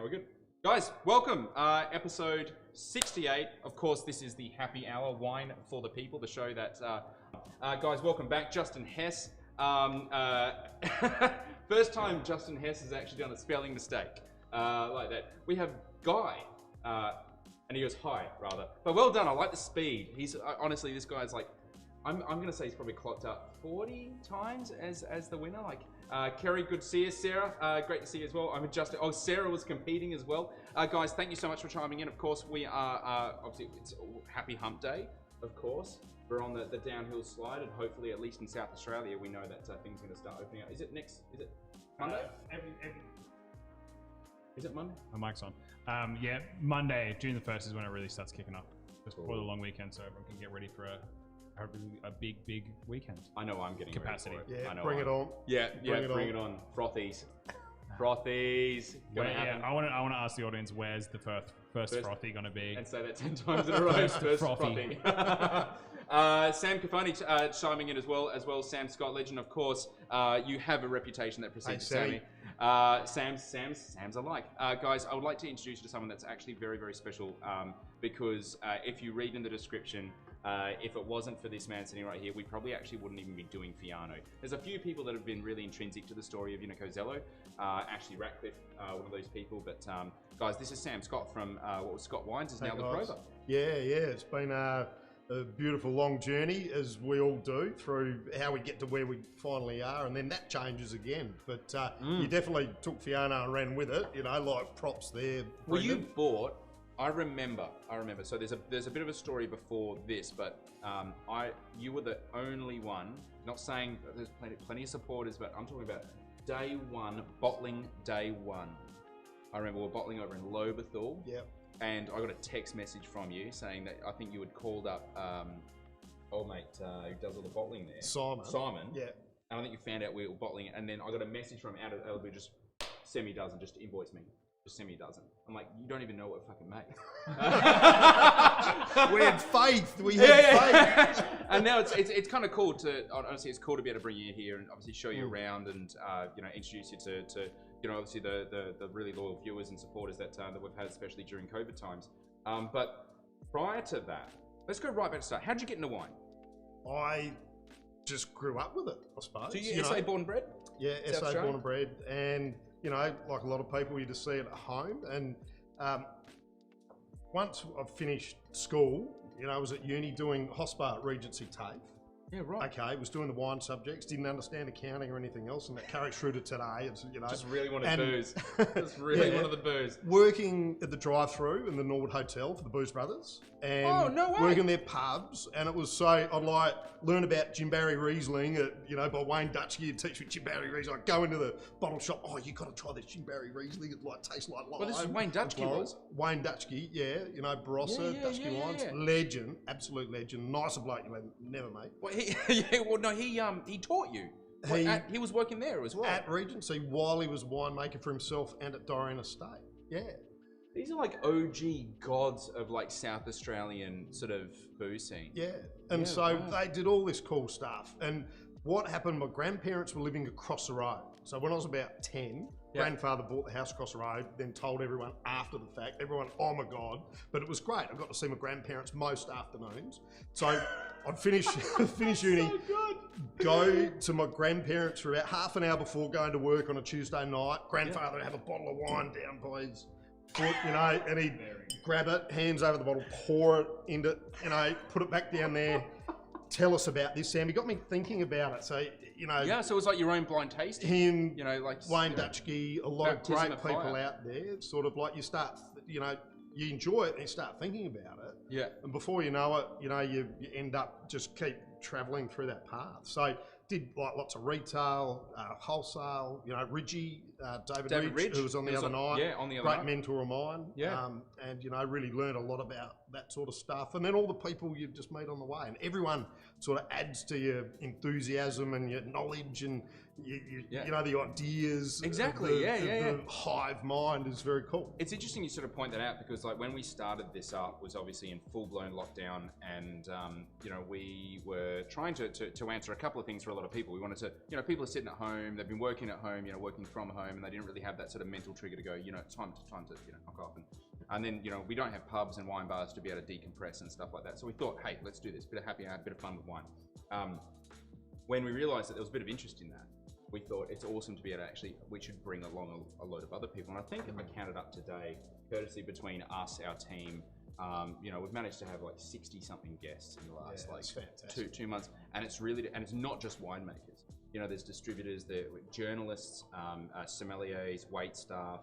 we're good. Guys, welcome. Episode 68. Of course, this is the Happy Hour, Wine for the People, the show that... guys, welcome back. Justin Hess. First time Justin Hess has actually done a spelling mistake like that. We have Guy, and he goes, hi, rather. But well done, I like the speed. He's, honestly, this guy's like, I'm going to say he's probably clocked up 40 times as the winner. Like, Kerry, good to see you. Sarah, great to see you as well. I'm adjusting. Oh, Sarah was competing as well. Guys, thank you so much for chiming in. Of course, we are, obviously, it's Happy Hump Day, of course. We're on the downhill slide, and hopefully, at least in South Australia, we know that things are going to start opening up. Is it Monday? Is it Monday? My mic's on. Yeah, Monday, June the 1st is when it really starts kicking up. Just before the long weekend, so everyone can get ready for a big weekend. I know I'm getting capacity. Ready for it. Yeah, I know bring it on. Yeah, bring it on. Frothies. Frothies. Yeah, I want to ask the audience, where's the first frothy going to be? And say that 10 times in a row. First frothy. Sam Cafani chiming in as well. Sam Scott, legend, of course. You have a reputation that precedes Sammy. Sam's alike. Guys, I would like to introduce you to someone that's actually very, very special because if you read in the description, if it wasn't for this man sitting right here, we probably actually wouldn't even be doing Fiano. There's a few people that have been really intrinsic to the story of Cozello. Ashley Ratcliffe, one of those people. But guys, this is Sam Scott from what was Scott Wines, is now the Prova. Yeah, it's been a beautiful long journey, as we all do, through how we get to where we finally are, and then that changes again. But you definitely took Fiona and ran with it, like props there. Well, you bought... I remember. So there's a bit of a story before this, but you were the only one. Not saying that there's plenty of supporters, but I'm talking about day one, bottling day one. I remember we were bottling over in Lobethal. Yep. And I got a text message from you saying that I think you had called up old mate who does all the bottling there. Simon. Yeah. And I think you found out we were bottling it, and then I got a message from out of the blue, just send me a dozen, just invoice me. Send me a dozen. I'm like, you don't even know what fucking make. We had faith. We had faith. And now it's kind of cool to, honestly, it's cool to be able to bring you here and obviously show you around and introduce you to obviously the really loyal viewers and supporters that we've had, especially during COVID times. But prior to that, let's go right back to start. How'd you get into wine? I just grew up with it, I suppose. So you SA born and bred? Yeah, SA born and bred, and like a lot of people, you just see it at home. And once I finished school, I was at uni doing Hospa Regency TAFE. Yeah, right. Okay, was doing the wine subjects, didn't understand accounting or anything else, and that carried through to today. It's, just really wanted booze. Just really wanted the booze. Working at the drive-through in the Norwood Hotel for the Booze Brothers, and working their pubs, and it was so I'd like learn about Jim Barry Riesling at by Wayne Dutchke. He'd teach me Jim Barry Riesling. I'd go into the bottle shop. Oh, you got to try this Jim Barry Riesling. It tastes like lime. Well, this is Wayne Dutchke was. Wayne Dutchke, yeah, Barossa, Dutchke wines, legend, absolute legend. Nicer bloke you never met. Well, he taught you. He was working there as well. At Regency while he was a winemaker for himself and at Dorian Estate. Yeah. These are like OG gods of like South Australian sort of booze scene. Yeah. And they did all this cool stuff. And what happened, my grandparents were living across the road. So when I was about 10, grandfather bought the house across the road, then told everyone after the fact. Everyone, oh my God. But it was great. I got to see my grandparents most afternoons. So I'd finish uni, go to my grandparents for about half an hour before going to work on a Tuesday night. Grandfather would have a bottle of wine down by his foot, and he'd grab it, hands over the bottle, pour it into, put it back down there. Tell us about this, Sam. He got me thinking about it. So, Yeah, so it was like your own blind tasting. Him, Wayne Dutchke, a lot of great people out there. Sort of like you start, you enjoy it and you start thinking about it. Yeah. And before you know it, you end up just keep travelling through that path. So did like lots of retail, wholesale, Ridgie, David Ridge, who was on the other night. Yeah, on the other night. Great mentor of mine. Yeah. And, really learned a lot about that sort of stuff. And then all the people you just meet on the way, and everyone sort of adds to your enthusiasm and your knowledge and you know, the ideas. Exactly. The hive mind is very cool. It's interesting you sort of point that out, because like when we started this up was obviously in full-blown lockdown, and you know, we were trying to answer a couple of things for a lot of people. We wanted to, you know, people are sitting at home, they've been working at home, you know, working from home, and they didn't really have that sort of mental trigger to go, you know, time to you know, knock off. And then, you know, we don't have pubs and wine bars to be able to decompress and stuff like that. So we thought, hey, let's do this, bit of happy hour, bit of fun with wine. When we realized that there was a bit of interest in that, we thought it's awesome to be able to actually, we should bring along a load of other people. And I think if I counted up today, courtesy between us, our team, you know, we've managed to have like 60 something guests in the last like 2 months. And it's really, and it's not just winemakers. You know, there's distributors, there journalists, sommeliers, wait staff,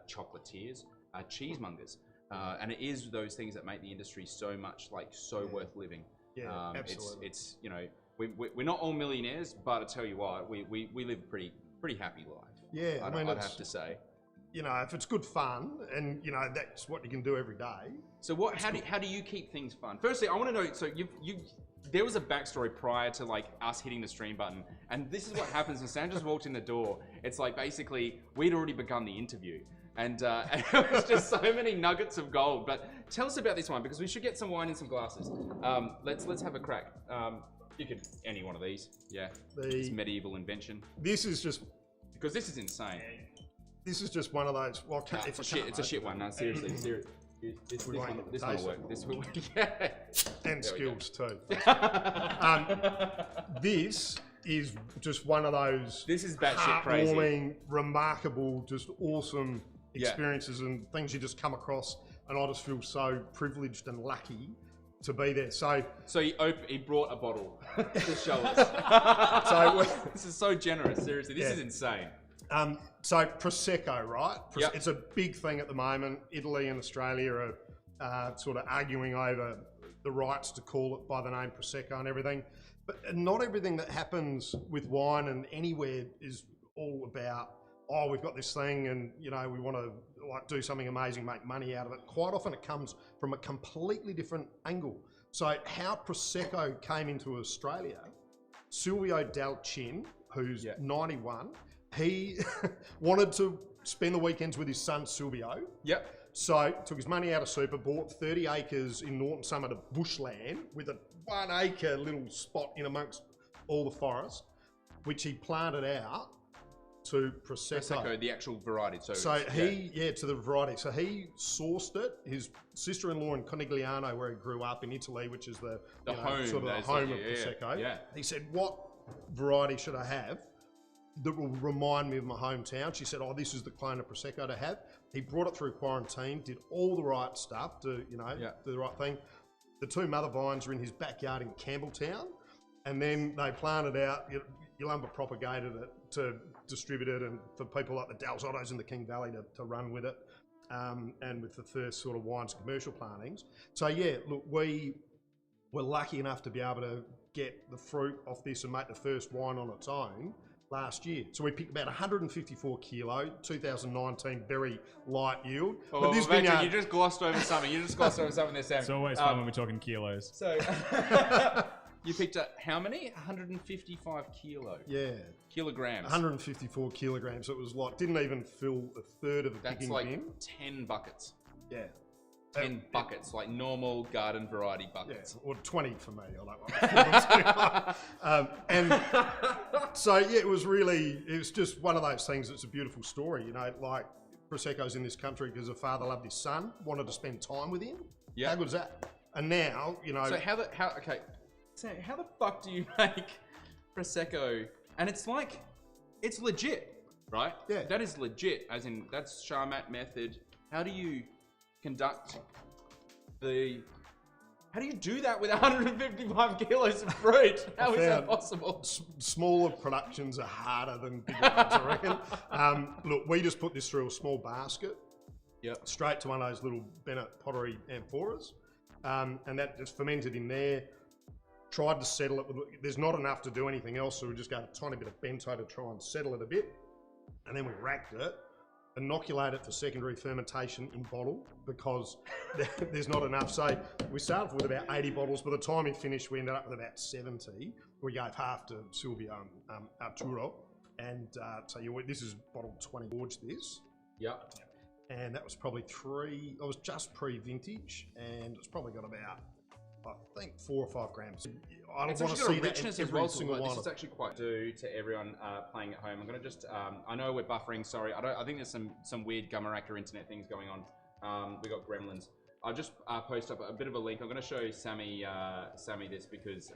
chocolatiers, cheesemongers. And it is those things that make the industry so much like worth living. Yeah, absolutely. It's you know, we're not all millionaires, but I tell you what, we live a pretty happy life. Yeah, I'd have to say. You know, if it's good fun, and you know that's what you can do every day. So what? How do you keep things fun? Firstly, I want to know. So there was a backstory prior to like us hitting the stream button, and this is what happens when Sam just walked in the door. It's like basically we'd already begun the interview. And it was just so many nuggets of gold. But tell us about this one, because we should get some wine in some glasses. Let's have a crack. You could any one of these. Yeah, this medieval invention. This is just because this is insane. This is just one of those. Well, it's a shit one. No, seriously. This one will work. This will work. Yeah. And skills too. This is just one of those. This is batshit crazy. Remarkable, just awesome experiences and things you just come across, and I just feel so privileged and lucky to be there. So he brought a bottle to show us. So this is so generous. Seriously, this is insane. So Prosecco, right? It's a big thing at the moment. Italy and Australia are sort of arguing over the rights to call it by the name Prosecco and everything. But not everything that happens with wine and anywhere is all about, oh, we've got this thing and, you know, we want to like do something amazing, make money out of it. Quite often it comes from a completely different angle. So how Prosecco came into Australia, Silvio Dalcin, who's 91, he wanted to spend the weekends with his son Silvio. Yep. So took his money out of super, bought 30 acres in Norton Summit of bushland with a 1 acre little spot in amongst all the forest, which he planted out to Prosecco. Prosecco, the actual variety. To the variety. So he sourced it. His sister-in-law in Conegliano, where he grew up in Italy, which is the home of Prosecco. Yeah. He said, what variety should I have that will remind me of my hometown? She said, oh, this is the clone of Prosecco to have. He brought it through quarantine, did all the right stuff to, do the right thing. The 2 mother vines are in his backyard in Campbelltown, and then they planted out, Yalumba propagated it to distribute it, and for people like the Dalzottos in the King Valley to run with it, and with the first sort of wines commercial plantings. So yeah, look, we were lucky enough to be able to get the fruit off this and make the first wine on its own last year. So we picked about 154 kilo, 2019, very light yield. Oh, but this vineyard, you just glossed over something. There, Sam. It's always fun when we're talking kilos. So you picked up how many? 155 kilo. Yeah. Kilograms. 154 kilograms. It was like, didn't even fill a third of a picking bin. That's like 10 buckets. Yeah. 10 buckets, like normal garden variety buckets. Yeah, or 20 for me. I like and so, yeah, it was just one of those things. It's a beautiful story, like Prosecco's in this country because a father loved his son, wanted to spend time with him. Yeah. How good is that? And now, So how the fuck do you make Prosecco? And it's like, it's legit, right? Yeah. That is legit, as in, that's Charmat method. How do you conduct how do you do that with 155 kilos of fruit? How is that possible? Smaller productions are harder than bigger ones, I reckon. Look, we just put this through a small basket, straight to one of those little Bennett pottery amphoras, and that just fermented in there. Tried to settle it. There's not enough to do anything else, so we just got a tiny bit of bento to try and settle it a bit, and then we racked it. inoculate it for secondary fermentation in bottle because there's not enough. So we started with about 80 bottles. By the time we finished, we ended up with about 70. We gave half to Silvio and Arturo. And so this is bottle 20. Forged this. Yep. And that was probably it was just pre-vintage, and it's probably got about, I think, 4 or 5 grams. I don't want to see that in every single one. This is actually quite due to everyone playing at home. I'm going to just, I know we're buffering, sorry. I think there's some weird Gummeractor internet things going on. We got gremlins. I'll just post up a bit of a link. I'm going to show Sammy this because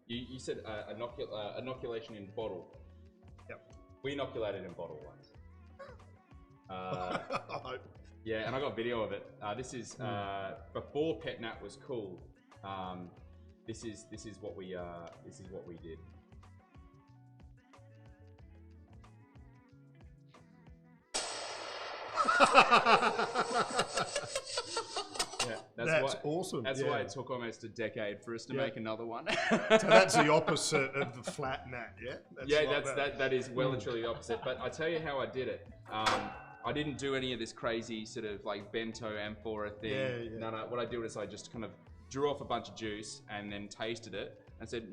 you said inoculation in bottle. Yep. We inoculated in bottle once. Yeah, and I got video of it. This is before PetNat was cool. This is what we did. Yeah, that's awesome. That's why it took almost a decade for us to make another one. So that's the opposite of the flat nat, yeah? That is well and truly the opposite. But I tell you how I did it. I didn't do any of this crazy sort of like bento amphora thing. Yeah. No. What I did was I just kind of drew off a bunch of juice and then tasted it and said,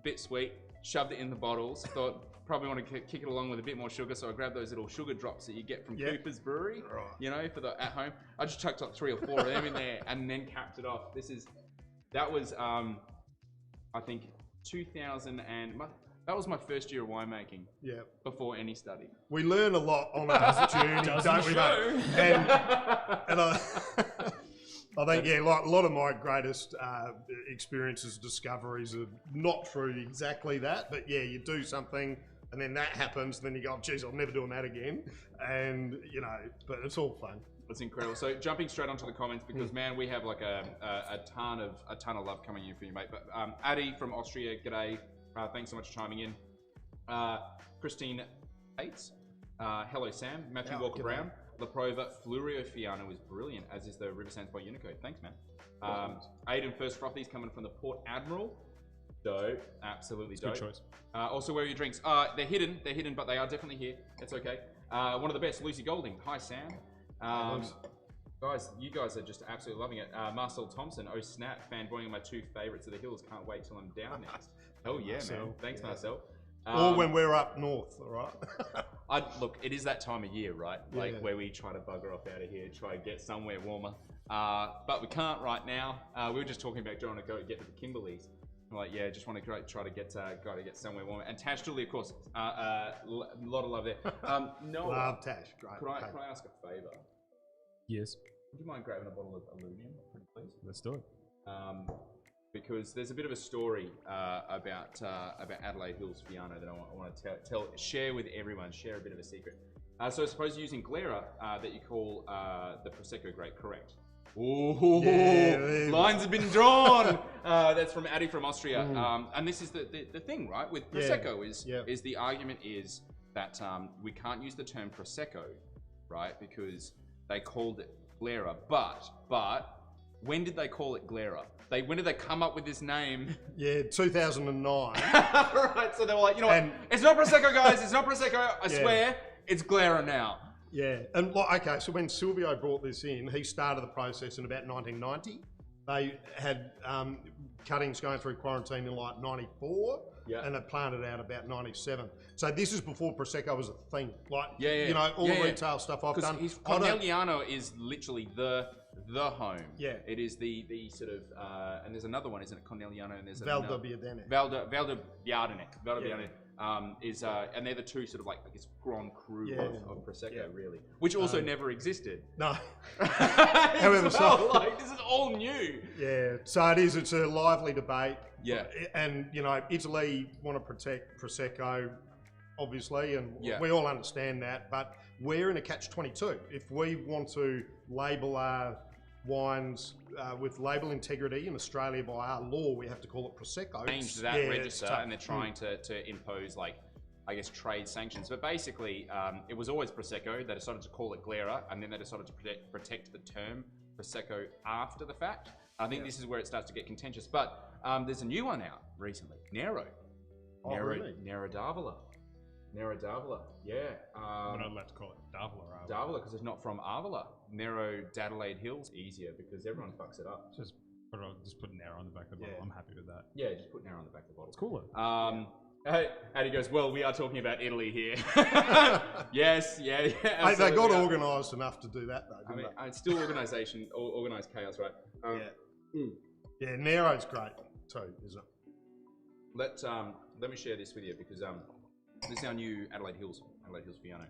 bit sweet. Shoved it in the bottles. Thought probably want to kick it along with a bit more sugar, so I grabbed those little sugar drops that you get from Cooper's Brewery, you know, for the at home. I just chucked like 3 or 4 of them in there and then capped it off. That was I think 2000 and that was my first year of winemaking. Yeah. Before any study. We learn a lot on our journey, don't we, mate? And I think, like a lot of my greatest experiences, discoveries are not through exactly that, but you do something and then that happens, and then you go, oh, geez, I'm never doing that again. And, but it's all fun. That's incredible. So jumping straight onto the comments, because man, we have like a ton of love coming in for you, mate. But Addy from Austria, g'day. Thanks so much for chiming in. Christine Hates. Hello, Sam. Matthew Walker Brown. La Prova Flurio Fiano is brilliant, as is the River Sands by Unicode. Thanks, man. Aiden First Frothies coming from the Port Admiral. Dope. Absolutely dope. Good choice. Also, where are your drinks? They're hidden, but they are definitely here. It's okay. One of the best, Lucy Golding. Hi, Sam. Guys, you guys are just absolutely loving it. Marcel Thompson, oh snap, fanboying my 2 favorites of the hills. Can't wait till I'm down next. Hell yeah, Marcel. Man. Thanks, Marcel. Or when we're up north, all right? Look, it is that time of year, right? Like where we try to bugger off out of here, try to get somewhere warmer. But we can't right now. We were just talking about trying to go get to the Kimberleys. I'm like, just want to try to get somewhere warmer. And Tash Dooley, of course, a lot of love there. Noah, love Tash. Great. Could I ask a favour? Yes. Would you mind grabbing a bottle of aluminum, please? Let's do it. Because there's a bit of a story about Adelaide Hills Fiano that I want to share with everyone, share a bit of a secret. So I suppose using Glera that you call the Prosecco grape, correct? Ooh, lines have been drawn. That's from Addy from Austria. And this is the thing, right? With Prosecco is the argument is that we can't use the term Prosecco, right? Because they called it Glera, but when did they call it Glera? When did they come up with this name? 2009. Right, so they were like, what? It's not Prosecco, guys. It's not Prosecco. I swear, it's Glera now. Yeah, and okay, so when Silvio brought this in, he started the process in about 1990. They had cuttings going through quarantine in like 94, and it planted out about 97. So this is before Prosecco was a thing. Like, all the retail stuff I've done. Corneliano is literally the home. Yeah. It is the sort of, and there's another one, isn't it? Corneliano, and there's Valdobbiadene. Valdobbiadene. And they're the 2 sort of like, I guess, Grand Cru of Prosecco, really. Which also never existed. No. However, this is all new. Yeah, so it's a lively debate. Yeah. And, Italy want to protect Prosecco, obviously, and we all understand that, but we're in a catch-22. If we want to label our wines with label integrity in Australia by our law, we have to call it Prosecco. Change that register, and they're trying to impose, like, I guess, trade sanctions. But basically, it was always Prosecco. They decided to call it Glera, and then they decided to protect the term Prosecco after the fact. I think this is where it starts to get contentious. But there's a new one out recently, Nero. Really? Nero d'Avola. Nero d'Avola, yeah. We're not allowed to call it Davila, right? D'Avola, because it's not from Avila. Nero d'Adelaide Hills, easier because everyone fucks it up. Just put an arrow on the back of the bottle. I'm happy with that. Yeah, just put Nero on the back of the bottle. It's cooler. And he goes, well, we are talking about Italy here. Yes, yeah. Hey, they got organised enough to do that, though, didn't they? It's still organised chaos, right? Yeah, Nero's great too, isn't it? Let me share this with you because this is our new Adelaide Hills Fiano.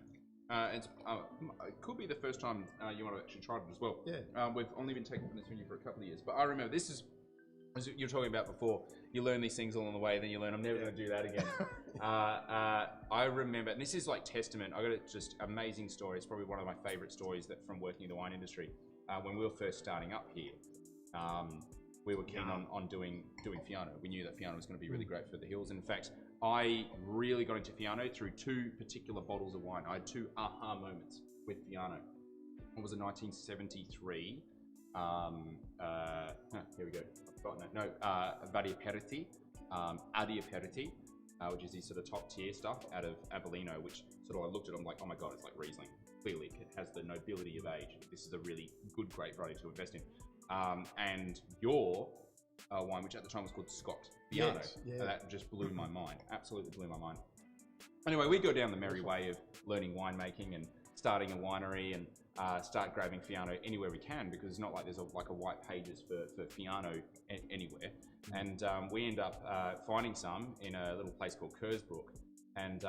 It could be the first time you might have actually tried it as well. Yeah. We've only been taking from this venue for a couple of years, but I remember this is, as you were talking about before, you learn these things along the way, then you learn, I'm never going to do that again. I remember, and this is like testament, I got just amazing story. It's probably one of my favorite stories from working in the wine industry. When we were first starting up here, we were keen on doing Fiano. We knew that Fiano was going to be really great for the hills. And in fact, I really got into Fiano through two particular bottles of wine. I had two aha moments with Fiano. One was in 1973. Here we go. I've forgotten that. No, Adi Aperti, which is this sort of top tier stuff out of Avellino, which sort of I looked at it, I'm like, oh my God, it's like Riesling. Clearly, it has the nobility of age. This is a really good, great variety to invest in. And your wine, which at the time was called Scott Fiano, that just blew my mind. Absolutely blew my mind. Anyway, we go down the merry way of learning winemaking and starting a winery and start grabbing Fiano anywhere we can, because it's not like there's a white pages for Fiano anywhere. And we end up finding some in a little place called Kersbrook, and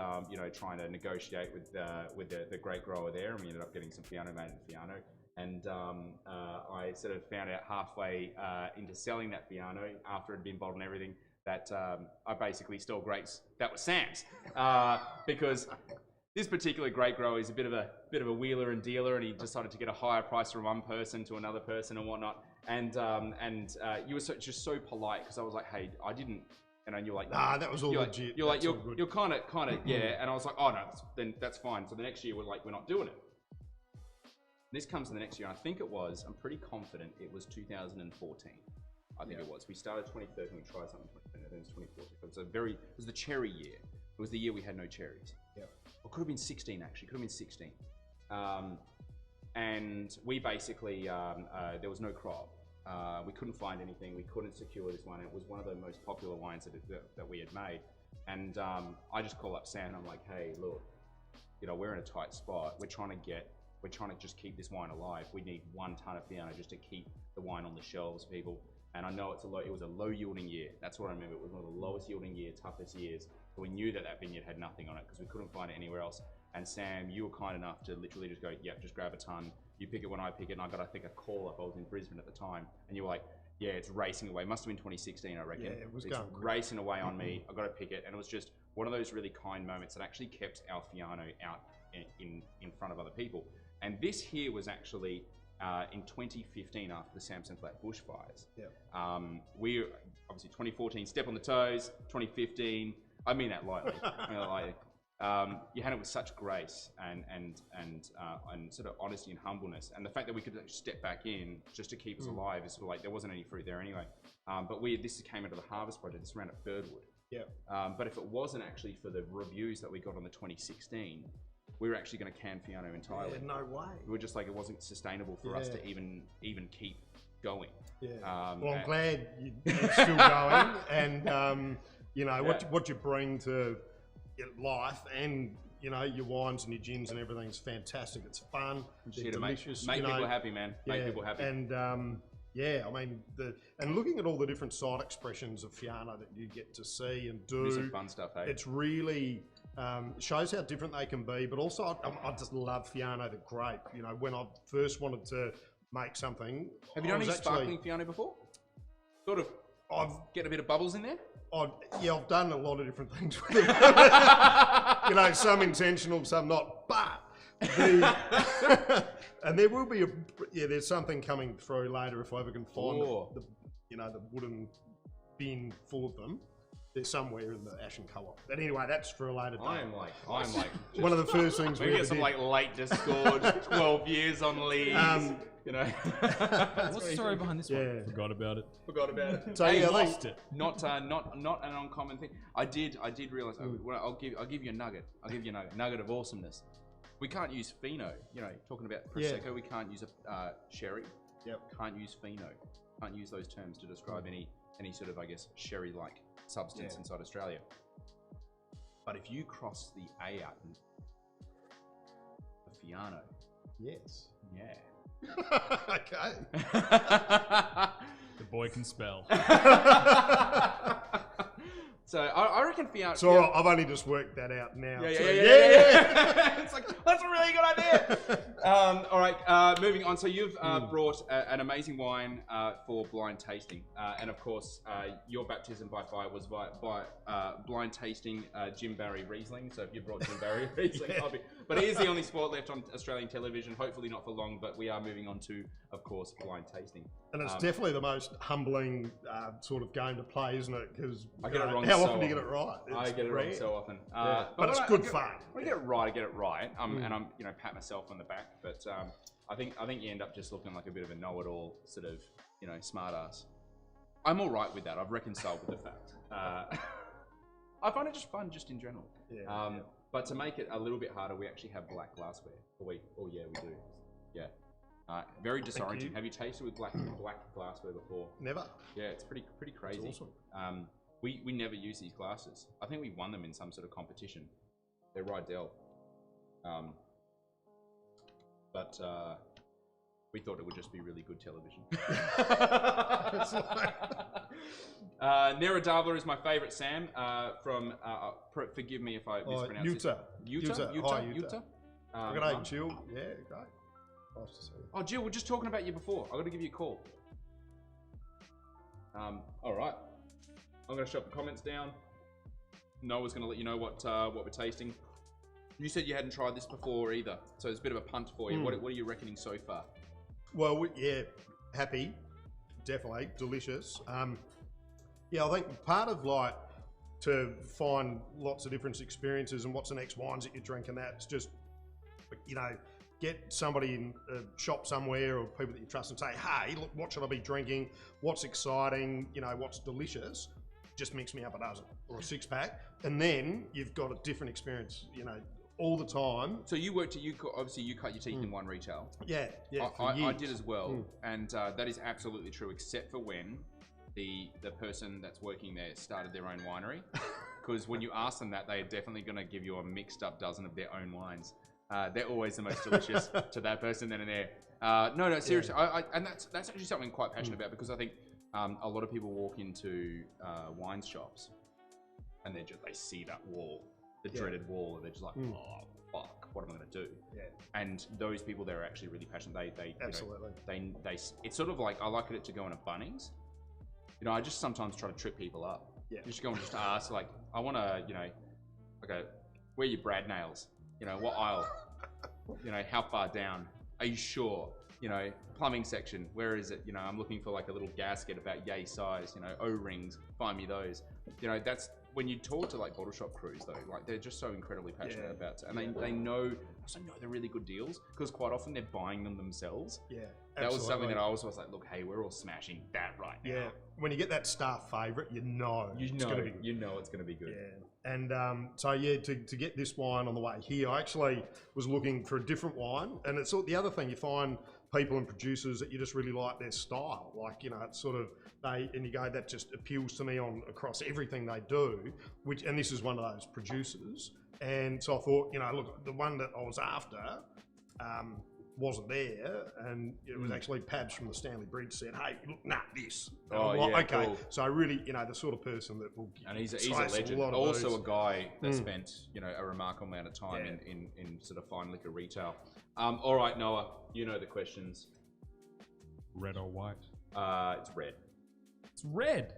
trying to negotiate with the great grower there, and we ended up getting some Fiano made in Fiano. And I sort of found out halfway into selling that Fiano, after it had been bottled and everything, that I basically stole grapes that were Sam's, because this particular grape grower is a bit of a wheeler and dealer, and he decided to get a higher price from one person to another person and whatnot. And you were just so polite, because I was like, hey, I didn't. And you're like, nah, that was all legit. You're kind of, yeah. And I was like, oh no, then that's fine. So the next year we're not doing it. This comes in the next year, and I think I'm pretty confident it was 2014. I think it was. We started 2013, we tried something in 2013, I think it was 2014. It was the cherry year. It was the year we had no cherries. Yeah. Or could have been 16 actually, could have been 16. And we basically, there was no crop. We couldn't find anything, we couldn't secure this one. It was one of the most popular wines that we had made. And I just call up Sam and I'm like, hey, look, we're in a tight spot. We're trying to just keep this wine alive. We need 1 ton of Fiano just to keep the wine on the shelves, people. And I know it was a low yielding year. That's what I remember. It was one of the lowest yielding toughest years. But we knew that vineyard had nothing on it because we couldn't find it anywhere else. And Sam, you were kind enough to literally just go, yep, just grab a ton. You pick it when I pick it. And I got, I think, a call up. I was in Brisbane at the time. And you were like, yeah, it's racing away. Must have been 2016, I reckon. Yeah, it was it's racing away on me. I got to pick it. And it was just one of those really kind moments that actually kept our Fiano out in front of other people. And this here was actually in 2015 after the Samson Flat bushfires. Yeah. We obviously 2014 step on the toes. 2015, I mean that lightly. You had it with such grace and sort of honesty and humbleness, and the fact that we could step back in just to keep us alive is sort of like there wasn't any fruit there anyway. But this came into the harvest project. This ran at Birdwood. Yeah. But if it wasn't actually for the reviews that we got on the 2016. We were actually going to can Fiano entirely. Yeah, no way. We were just like, it wasn't sustainable for us to even keep going. Yeah. Well, I'm glad you're still going, and what you bring to life, and your wines and your gins and everything's fantastic. It's fun. They're delicious. Make people happy, man. Make people happy. And and looking at all the different side expressions of Fiano that you get to see and do. Some fun stuff, hey? It's really shows how different they can be, but also I just love Fiano the grape. When I first wanted to make something. Have you done any sparkling Fiano before? Sort of. I've get a bit of bubbles in there. I've done a lot of different things with it. Some intentional, some not. But and there will be there's something coming through later if I ever can find the wooden bin full of them. They're somewhere in the Ashen Co-op. But anyway, that's for a later day. I'm like, one of the first things we we get ever some did. like late discord, 12 years on leave. You know. What's the story behind this one? Forgot about it. Forgot about it. So Hey, yeah, I lost think, it. Not an uncommon thing. I did realize. Well, I'll give you a nugget. I'll give you a nugget of awesomeness. We can't use Fino. You know, talking about Prosecco, we can't use a sherry. Yep. Can't use Fino. Can't use those terms to describe any sort of, I guess, sherry-like substance inside Australia. But if you cross the A out in Fiano, yes. yeah. Okay. The boy can spell. So I reckon Fiano. So I've only just worked that out now. Yeah. So, It's like, that's a really good idea. All right, moving on. So you've brought an amazing wine for blind tasting. And of course, your baptism by fire was by blind tasting Jim Barry Riesling. So if you brought Jim Barry Riesling, but it is the only sport left on Australian television, hopefully not for long, but we are moving on to, of course, blind tasting. And it's definitely the most humbling sort of game to play, isn't it? Because I get it wrong how so often do you get it right? I get it wrong so often. But it's good fun. When I get it right, I get it right. And I'm, pat myself on the back. But I think you end up just looking like a bit of a know-it-all sort of, smart ass. I'm all right with that. I've reconciled with the fact. I find it just fun, just in general. But to make it a little bit harder, we actually have black glassware. Oh yeah, we do. Yeah. Very disorienting. Have you tasted with black glassware before? Never. Yeah, it's pretty crazy. It's awesome. We never use these glasses. I think we won them in some sort of competition. They're Rydell. But we thought it would just be really good television. Nera Davler is my favourite, Sam, from, forgive me if I mispronounce Utah. Utah. Good day, Jill. Yeah, great. Nice to see you. Oh, Jill, we're just talking about you before. I've got to give you a call. All right. I'm going to shut the comments down. Noah's going to let you know what we're tasting. You said you hadn't tried this before either, so it's a bit of a punt for you. What are you reckoning so far? Well, happy, definitely, delicious. I think part of to find lots of different experiences and what's the next wines that you're drinking, that's just, get somebody in a shop somewhere or people that you trust and say, hey, look, what should I be drinking? What's exciting? What's delicious? Just mix me up a dozen or a 6-pack. And then you've got a different experience, all the time. So obviously you cut your teeth in one retail. Yeah. I did as well. And that is absolutely true, except for when the person that's working there started their own winery. Because when you ask them that, they're definitely going to give you a mixed up dozen of their own wines. They're always the most delicious to that person then and there. No, seriously. And that's actually something I'm quite passionate about, because I think a lot of people walk into wine shops and they see that wall, the dreaded wall, and they're just like, oh, fuck, what am I going to do? Yeah. And those people, they're actually really passionate. They absolutely. It's sort of like, I liken it to going to Bunnings. I just sometimes try to trip people up. Yeah. Just go and just ask, like, I want to, okay, where are your Brad nails? What aisle? How far down? Are you sure? Plumbing section, where is it? I'm looking for like a little gasket about yay size, O-rings, find me those. That's when you talk to like bottle shop crews though, like they're just so incredibly passionate about it. And they know they're really good deals, because quite often they're buying them themselves. Yeah. That was something that I was like, look, hey, we're all smashing that right now. Yeah. When you get that star favourite, it's going to be good. It's going to be good. Yeah. And to get this wine on the way here, I actually was looking for a different wine. And it's the other thing, you find people and producers that you just really like their style. Like, it's sort of, and you go, that just appeals to me across everything they do, and this is one of those producers. And so I thought, look, the one that I was after, wasn't there, and it was actually Pabs from the Stanley Bridge said, hey, look, this. Okay. Cool. So I really, the sort of person that will... And he's a legend. A guy that spent, a remarkable amount of time in sort of fine liquor retail. All right, Noah, you know the questions. Red or white? It's red. It's red!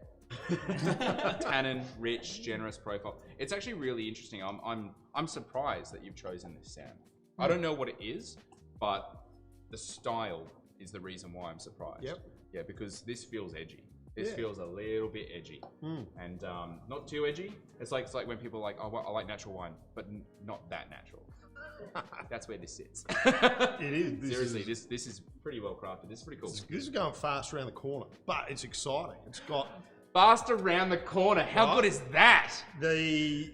Tannin, rich, generous profile. It's actually really interesting. I'm surprised that you've chosen this, Sam. I don't know what it is, but the style is the reason why I'm surprised. Yep. Yeah, because this feels edgy. This feels a little bit edgy, and not too edgy. It's like when people are like, oh, I like natural wine, but not that natural. That's where this sits. It is. Seriously, this is pretty well crafted. This is pretty cool. This is going fast around the corner, but it's exciting. It's got fast around the corner. How good is that? The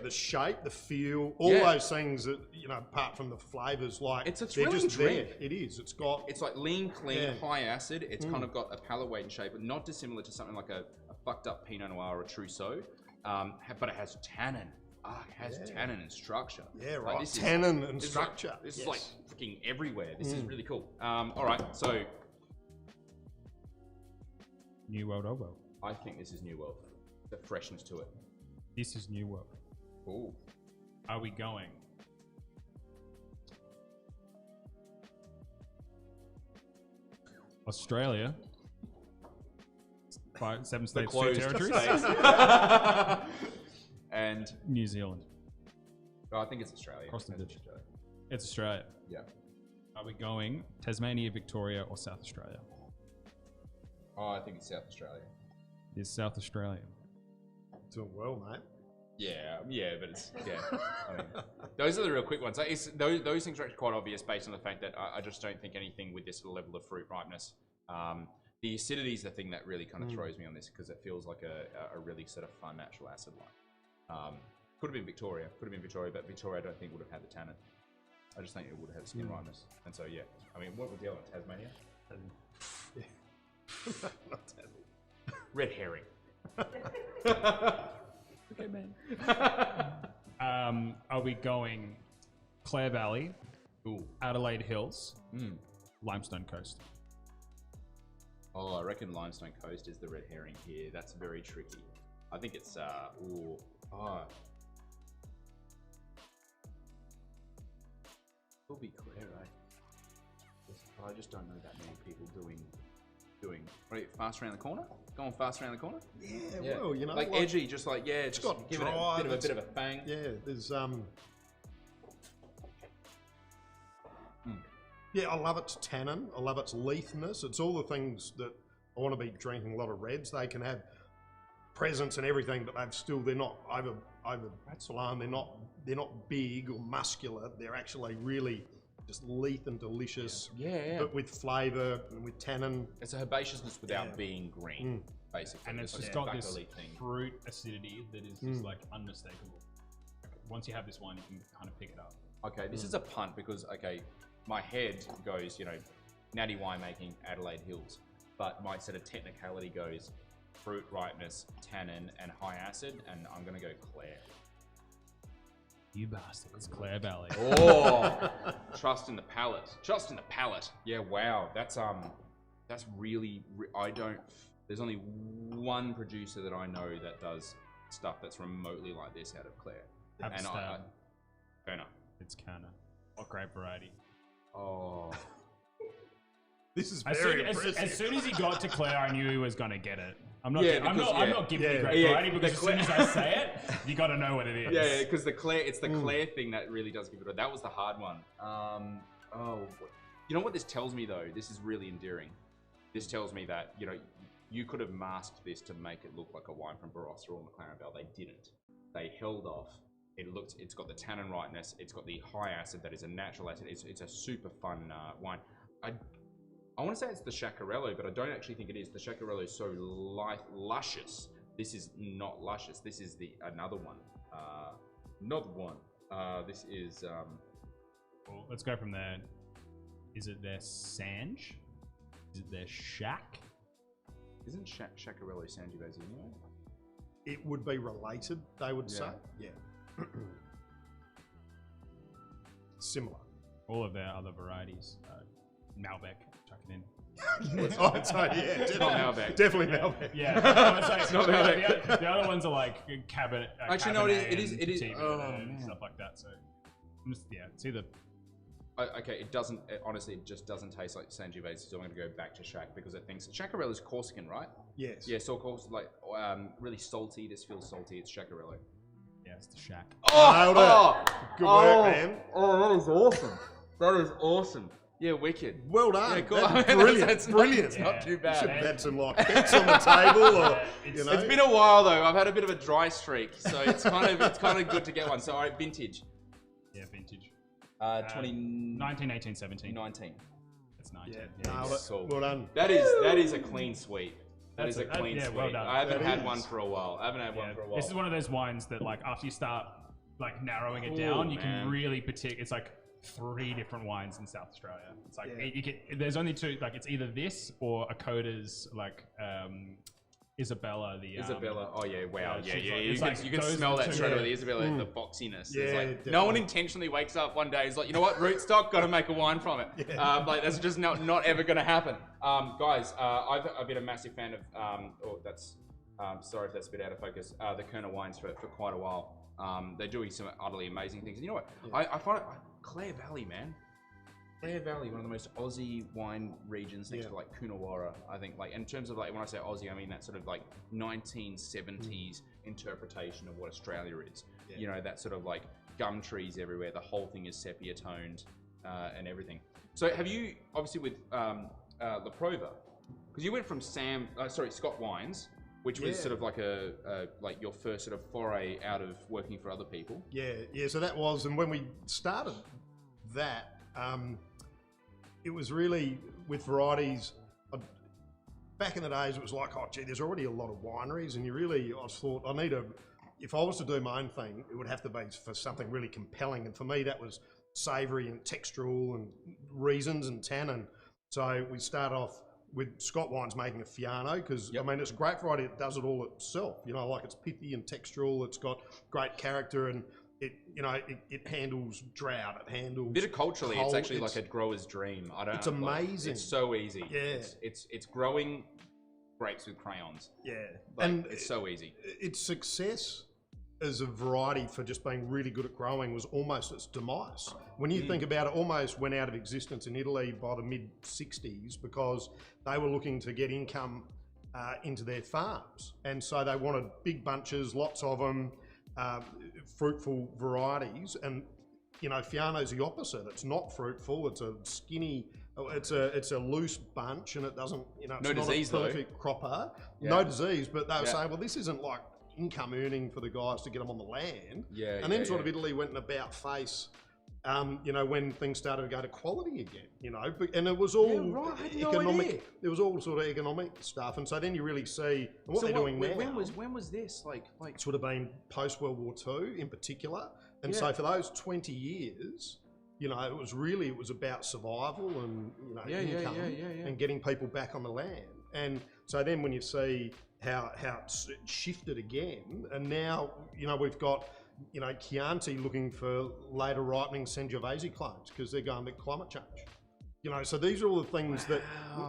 shape, the feel, all those things that, you know, apart from the flavors, like it's a they're thrilling just drink. there. It is. It's like lean, clean, high acid. It's kind of got a palate weight and shape, but not dissimilar to something like a fucked up Pinot Noir or a Trousseau. But it has tannin. It has tannin and structure. Yeah, right. Like, this tannin and structure. This is like freaking everywhere. This is really cool. All right, so New World Ovo. I think this is New World. The freshness to it. This is New World. Ooh. Are we going? Australia. 7 states, 2 territories. And New Zealand. I think it's Australia. Across the ditch. It's Australia. Yeah. Are we going Tasmania, Victoria, or South Australia? Oh, I think it's South Australia. It's South Australia. Doing well, mate. Yeah, but it's I mean, those are the real quick ones. Like, those things are actually quite obvious based on the fact that I just don't think anything with this level of fruit ripeness. The acidity is the thing that really kind of throws me on this because it feels like a really sort of fun natural acid line. Could have been Victoria, but Victoria I don't think would have had the tannin. I just think it would have had skin ripeness. And so yeah, I mean, what was the other one? Tasmania? Not Tasmania. Red herring. Okay, man. Are we going Clare Valley, Adelaide Hills, Limestone Coast? Oh, I reckon Limestone Coast is the red herring here. That's very tricky. I think it's it'll be Clare, right? I just don't know that many people doing right, fast around the corner. Going fast around the corner. Yeah, well, you know, like edgy, just like it's just got give it drive, a bit of a bang. Yeah, there's Yeah, I love its tannin. I love its leafness. It's all the things that I want to be drinking. A lot of reds. They can have presence and everything, but they're not over salon. They're not big or muscular. They're actually really just leaf and delicious. Yeah. But with flavour and with tannin. It's a herbaceousness without being green, basically. And it's just got this fruit acidity that is just like unmistakable. Once you have this wine, you can kind of pick it up. Okay, this is a punt because, my head goes, natty winemaking, Adelaide Hills. But my sort of technicality goes fruit ripeness, tannin, and high acid, and I'm going to go Clare. You bastard. It's Clare Valley. Oh, trust in the palate. Trust in the palate. Yeah, wow. That's really, there's only one producer that I know that does stuff that's remotely like this out of Clare. Kerner. It's Kerner. What grape variety? Oh. This is very impressive. As soon as he got to Clare, I knew he was going to get it. I'm not giving you grape variety because as soon as I say it, you got to know what it is. Yeah, because it's the Clare thing that really does give it. That was the hard one. You know what this tells me though? This is really endearing. This tells me that you could have masked this to make it look like a wine from Barossa or McLaren Vale. They didn't. They held off. It's got the tannin rightness. It's got the high acid that is a natural acid. It's a super fun wine. I want to say it's the Chacarello, but I don't actually think it is. The Chacarello is so luscious. This is not luscious. This is another one. This is. Well, let's go from there. Is it their Sange? Is it their Shack? Isn't Chacarello Sangiovese anyway? It would be related, they would say. Yeah. Similar. All of their other varieties. Malbec, chuck it in. Definitely Malbec. Definitely Malbec. Yeah, it's not Malbec. The other ones are like Cabernet. Actually, no, it is. And stuff like that. So, it's either. Okay, it doesn't. Honestly, it just doesn't taste like Sangiovese. So I'm going to go back to Shack because it thinks Chacarello is Corsican, right? Yes. Yeah, so like really salty. This feels salty. It's Chacarello. Yeah, it's the Shack. Nailed it. Good work, man. Oh, that is awesome. That is awesome. Yeah, wicked. Well done. Yeah, cool. That's I mean, brilliant. that's Brilliant. It's not too bad. Should bet some like bets on the table, or you know. It's been a while though. I've had a bit of a dry streak, so it's kind of good to get one. So, all right, vintage. Yeah, vintage. 19, 18, 17. 19. It's 19. Yeah, nailed it. Cool. Well done. That is a clean sweep. That's a clean yeah, sweep. well done. I haven't That had is. one for a while. This is one of those wines that, like, after you start like narrowing it down, you man. can really it's like 3 different wines in South Australia. It's like Yeah. there's only 2. Like, it's either this or a Coda's like Isabella. Isabella. Oh yeah, wow. yeah, Yeah. she's like- You can those smell are the that two- straight away. The Isabella, the boxiness. Yeah, It's like definitely. no one intentionally wakes up one day. Is like, you know what, rootstock, got to make a wine from it. Yeah. Like that's just not ever going to happen. Guys, I've been a massive fan of. Sorry if that's a bit out of focus. The Kerner wines for quite a while. They're doing some utterly amazing things. And you know what? I find it Clare Valley, man. Clare Valley, one of the most Aussie wine regions next to like Coonawarra, I think. Like in terms of like when I say Aussie, I mean that sort of like 1970s interpretation of what Australia is. Yeah. You know, that sort of like gum trees everywhere. The whole thing is sepia toned and everything. So have you obviously with La Prova, because you went from Scott Wines, which was sort of like like your first sort of foray out of working for other people. Yeah. So that was, and when we started that, it was really with varieties. Back in the days, it was like, oh, gee, there's already a lot of wineries, and I thought, if I was to do my own thing, it would have to be for something really compelling. And for me, that was savoury and textural and reasons and tannin. So we start off with Scott Wines making a Fiano, because I mean, it's a great variety that does it all itself. You know, like it's pithy and textural, it's got great character, and it handles drought, it handles Viticulturally, cold. it's actually like a grower's dream. It's amazing. It's so easy. Yeah. It's growing grapes with crayons. Yeah. Like, and it's so easy. Its success as a variety for just being really good at growing was almost its demise. When you think about it, almost went out of existence in Italy by the mid-60s because they were looking to get income into their farms. And so they wanted big bunches, lots of them, fruitful varieties. And, you know, Fiano's the opposite. It's not fruitful. It's a skinny, it's a loose bunch, and it doesn't, you know, it's No not disease, a perfect cropper. Yeah. No disease, but they were saying, well, this isn't like income earning for the guys to get them on the land. And then sort of Italy went in about face, you know, when things started to go to quality again, you know, and it was all I had no economic. idea. There was all sort of economic stuff, and so then you really see and what they're doing now. When was this? Like It would have been post World War II in particular, and so for those 20 years, you know, it was about survival and, you know, income and getting people back on the land. And so then when you see how it's shifted again, and now, you know, we've got, you know, Chianti looking for later ripening Sangiovese clones because they're going with climate change. You know, so these are all the things that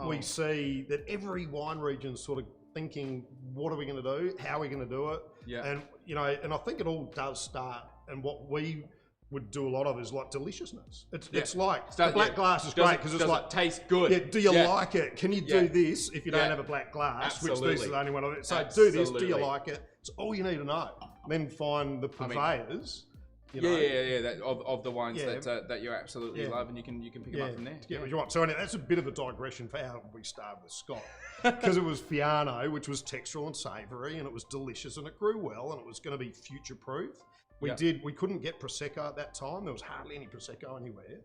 we see that every wine region's sort of thinking, what are we going to do? How are we going to do it? Yeah. And, you know, and I think it all does start, and what we would do a lot of is like deliciousness. It's like the black glass is great because it's like tastes good. Yeah, do you like it? Can you do this if you don't Yeah. have a black glass? Absolutely. Which this is the only one of it. So do Absolutely. this. Do you like it? It's all you need to know. Then find the purveyors. You know, That, of the wines that you absolutely love, and you can pick them up from there. to get what you want. So anyway, that's a bit of a digression for how we started with Scott, because it was Fiano, which was textural and savoury, and it was delicious, and it grew well, and it was going to be future proof. We couldn't get Prosecco at that time. There was hardly any Prosecco anywhere,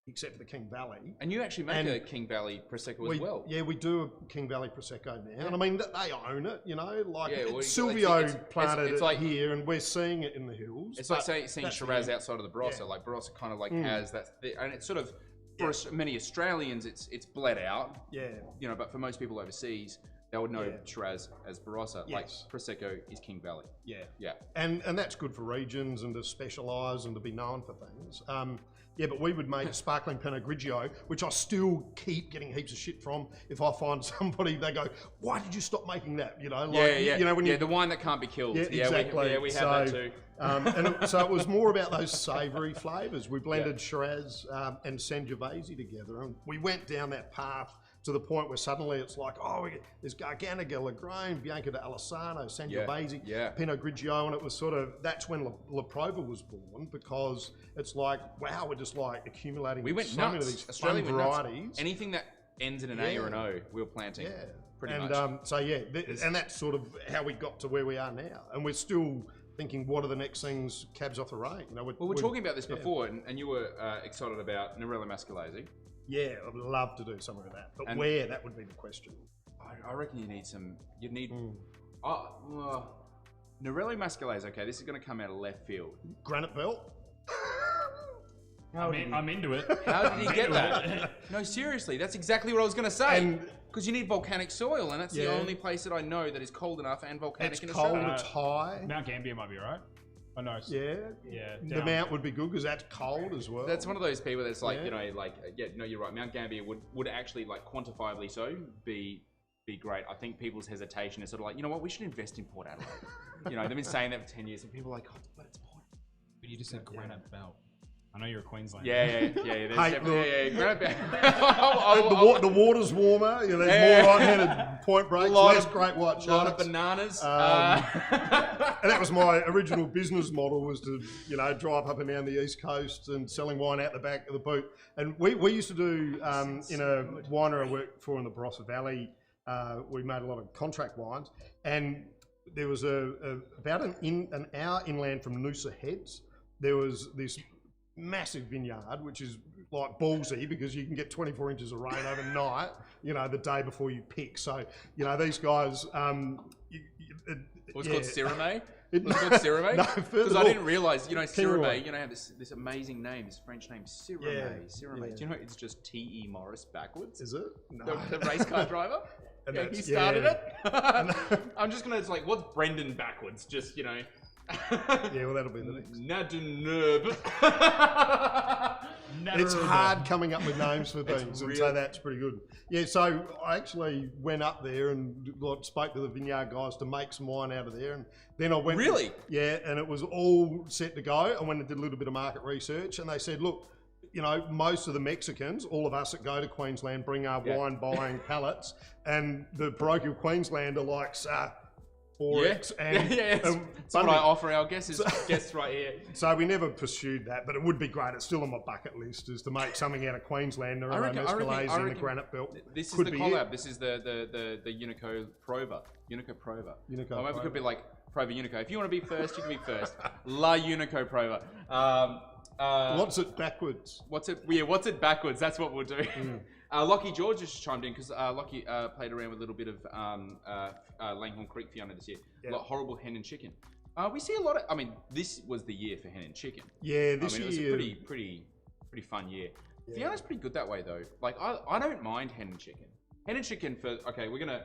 except for the King Valley. And you actually make a King Valley Prosecco as well. Yeah, we do a King Valley Prosecco now. And I mean, they own it, you know, like well, Silvio planted it's it like, here, and we're seeing it in the hills. It's like seeing Shiraz outside of the Barossa. Like Barossa kind of like has that, and it's sort of, for many Australians, it's bled out. Yeah. You know, but for most people overseas, they would know Shiraz as Barossa. Yes. Like Prosecco is King Valley. Yeah. Yeah. And that's good for regions and to specialise and to be known for things. But we would make sparkling Pinot Grigio, which I still keep getting heaps of shit from. If I find somebody, they go, "Why did you stop making that?" You know, like, you know, when you the wine that can't be killed. Yeah, exactly. We have that too. So it was more about those savoury flavours. We blended Shiraz and Sangiovese together, and we went down that path to the point where suddenly it's like, oh, there's Garganega, Lagrange, Bianca de Alessano, Sangiovese, Pinot Grigio, and it was sort of, that's when La Prova was born, because it's like, wow, we're just like accumulating so many of these fun varieties. Anything that ends in an A or an O, we were planting. Yeah. Pretty much. And that's sort of how we got to where we are now. And we're still thinking, what are the next things, cabs off the range? You know, we're talking about this before, and you were excited about Nerello Mascalese. Yeah, I'd love to do something with that. But where, that would be the question. I reckon you need some, Nerello Mascalese, okay, this is going to come out of left field. Granite Belt? I'm into it. How did he get that? No, seriously, that's exactly what I was going to say. Because you need volcanic soil, and that's the only place that I know that is cold enough and volcanic in Australia. It's cold, it's high. Mount Gambier might be right. Oh no. Yeah. The Mount would be good because that's cold as well. That's one of those people that's like, you're right. Mount Gambier would actually, like, quantifiably so be great. I think people's hesitation is sort of like, you know what, we should invest in Port Adelaide. They've been saying that for 10 years, and people are like, oh, but it's Port. But you just said Granite Belt. I know you're a Queenslander. Yeah. Granite Belt. The water's warmer. There's more right-handed point breaks. Less great white sharks. A lot of bananas. And that was my original business model, was to drive up and down the east coast and selling wine out the back of the boot. And we used to do in a winery I worked for in the Barossa Valley. We made a lot of contract wines, and there was about an hour inland from Noosa Heads. There was this massive vineyard, which is like ballsy because you can get 24 inches of rain overnight, the day before you pick. So, these guys... What's called Syrah? Was it called Syrah? No, because I didn't realise, Syrah, have this amazing name, this French name, Syrah. Do you know it's just T.E. Morris backwards? Is it? No. The race car driver? He started it. I'm just going to, what's Brendan backwards? Just, Yeah, well, that'll be the next. Nadunub. It's hard coming up with names for things, and so that's pretty good. Yeah, so I actually went up there and spoke to the vineyard guys to make some wine out of there, and then I went. Really? Yeah, and it was all set to go. I went and did a little bit of market research, and they said, look, most of the Mexicans, all of us that go to Queensland, bring our wine buying pallets, and the parochial Queenslander likes 4X. That's what I offer our guests right here. So we never pursued that, but it would be great. It's still on my bucket list, is to make something out of Queensland or Mescalese in the Granite Belt. This is the collab. This is the Unico Prova. Unico Prova. Or maybe it could be like Prova Unico. If you want to be first, you can be first. La Unico Prova. What's it backwards? What's it backwards? That's what we'll do. Lockie George just chimed in because Lockie played around with a little bit of Langhorne Creek Fiona this year. A lot of horrible hen and chicken. We see a lot of. This was the year for hen and chicken. Yeah, this year it was a pretty fun year. Yeah. Fiona's pretty good that way though. I don't mind hen and chicken. Hen and chicken for we're gonna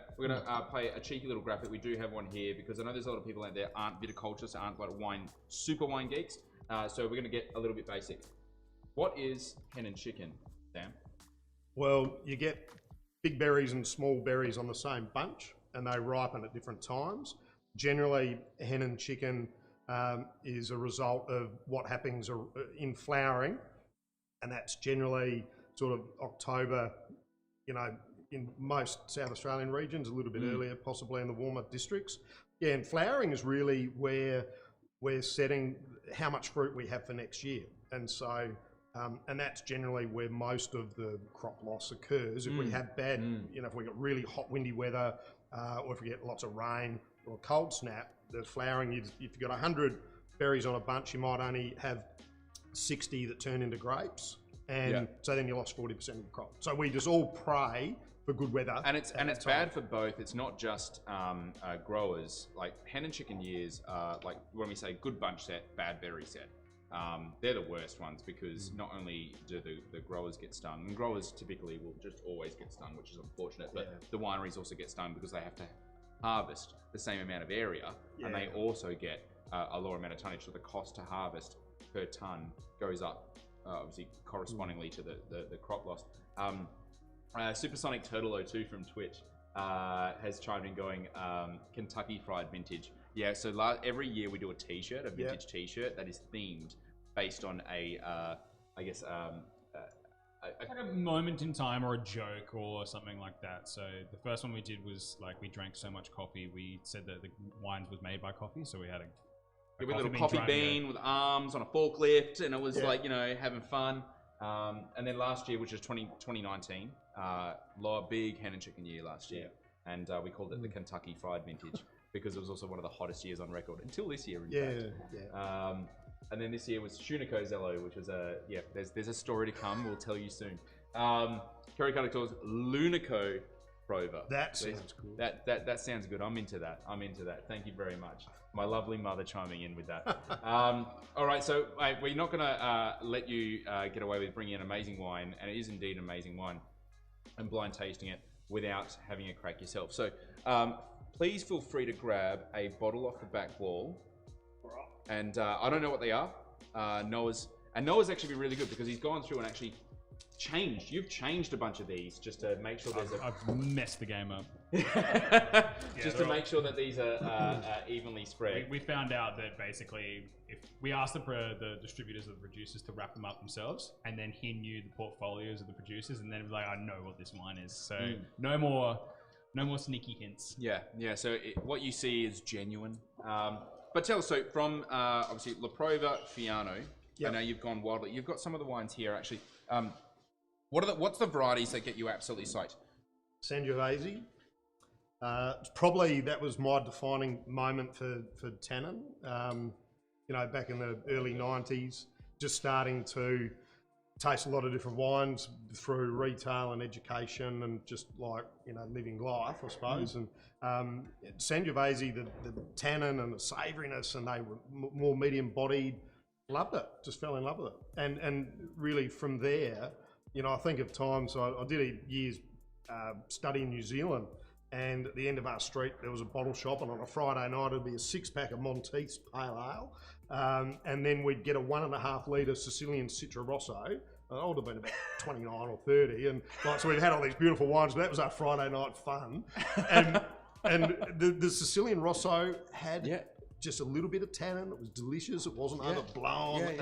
play a cheeky little graphic. We do have one here because I know there's a lot of people out there aren't viticulturists, aren't super wine geeks. So we're gonna get a little bit basic. What is hen and chicken, Sam? Well, you get big berries and small berries on the same bunch, and they ripen at different times. Generally, hen and chicken is a result of what happens in flowering, and that's generally sort of October, in most South Australian regions, a little bit earlier, possibly in the warmer districts. Yeah, and flowering is really where we're setting how much fruit we have for next year. And so... and that's generally where most of the crop loss occurs. If we have bad, if we got really hot, windy weather, or if we get lots of rain or a cold snap, the flowering, if you've got 100 berries on a bunch, you might only have 60 that turn into grapes. And so then you lost 40% of the crop. So we just all pray for good weather. And it's bad for both. It's not just growers. Like hen and chicken years, like when we say good bunch set, bad berry set. They're the worst ones because not only do the growers get stung, and growers typically will just always get stung, which is unfortunate, but the wineries also get stung because they have to harvest the same amount of area, and they also get a lower amount of tonnage, so the cost to harvest per ton goes up, obviously correspondingly to the crop loss. Supersonic Turtle 02 from Twitch has chimed in going, Kentucky Fried Vintage. Yeah, so every year we do a T-shirt, a vintage T-shirt that is themed based on a, Like a moment in time or a joke or something like that. So the first one we did was like we drank so much coffee. We said that the wines was made by coffee, so we had a little coffee bean with arms on a forklift, and it was like, you know, having fun. And then last year, which was 2019, big hen and chicken year last year, and we called it the Kentucky Fried Vintage because it was also one of the hottest years on record until this year. In fact. And then this year was Shuniko Zello, which was there's a story to come. We'll tell you soon. Kerry Cutter's Lunico Prova. That sounds cool. That sounds good. I'm into that. Thank you very much. My lovely mother chiming in with that. All right, so we're not going to let you get away with bringing an amazing wine, and it is indeed an amazing wine, and blind tasting it without having a crack yourself. So please feel free to grab a bottle off the back wall. And I don't know what they are. Noah's actually been really good because he's gone through and actually changed. You've changed a bunch of these just to make sure there's I've messed the game up. Just to make sure that these are evenly spread. We found out that basically, if we asked the distributors or the producers to wrap them up themselves, and then he knew the portfolios of the producers, and then it was like, I know what this wine is. So no more sneaky hints. Yeah. So what you see is genuine. But tell us, so from obviously La Prova Fiano, I know you've gone wildly. You've got some of the wines here actually. What's the varieties that get you absolutely psyched? Sangiovese. Probably that was my defining moment for tannin. You know, back in the early 90s, just starting to taste a lot of different wines through retail and education and just like, you know, living life, I suppose. And Sangiovese, the tannin and the savouriness, and they were more medium bodied. Loved it, just fell in love with it. And really from there, you know, I think of times, I did a year's study in New Zealand, and at the end of our street there was a bottle shop, and on a Friday night it'd be a 6-pack of Monteith's Pale Ale, and then we'd get a 1.5 litre Sicilian Citra Rosso. I would have been about 29 or 30, and like, so we'd had all these beautiful wines, but that was our Friday night fun. And the Sicilian Rosso had just a little bit of tannin. It was delicious. It wasn't overblown.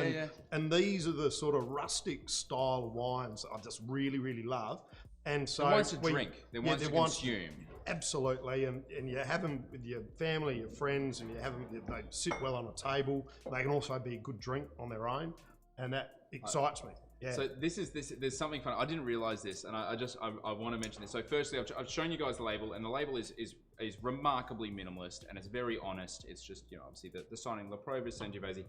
And these are the sort of rustic style wines that I just really, really love. And so they're wines to drink. They're wines to consume. Absolutely, and you have them with your family, your friends, and you have them. They sit well on a table. They can also be a good drink on their own, and that excites me. Yeah. So there's something fun. I didn't realize this, and I want to mention this. So firstly, I've shown you guys the label, and the label is remarkably minimalist, and it's very honest. It's just, you know, obviously the signing La Prova Sangiovese.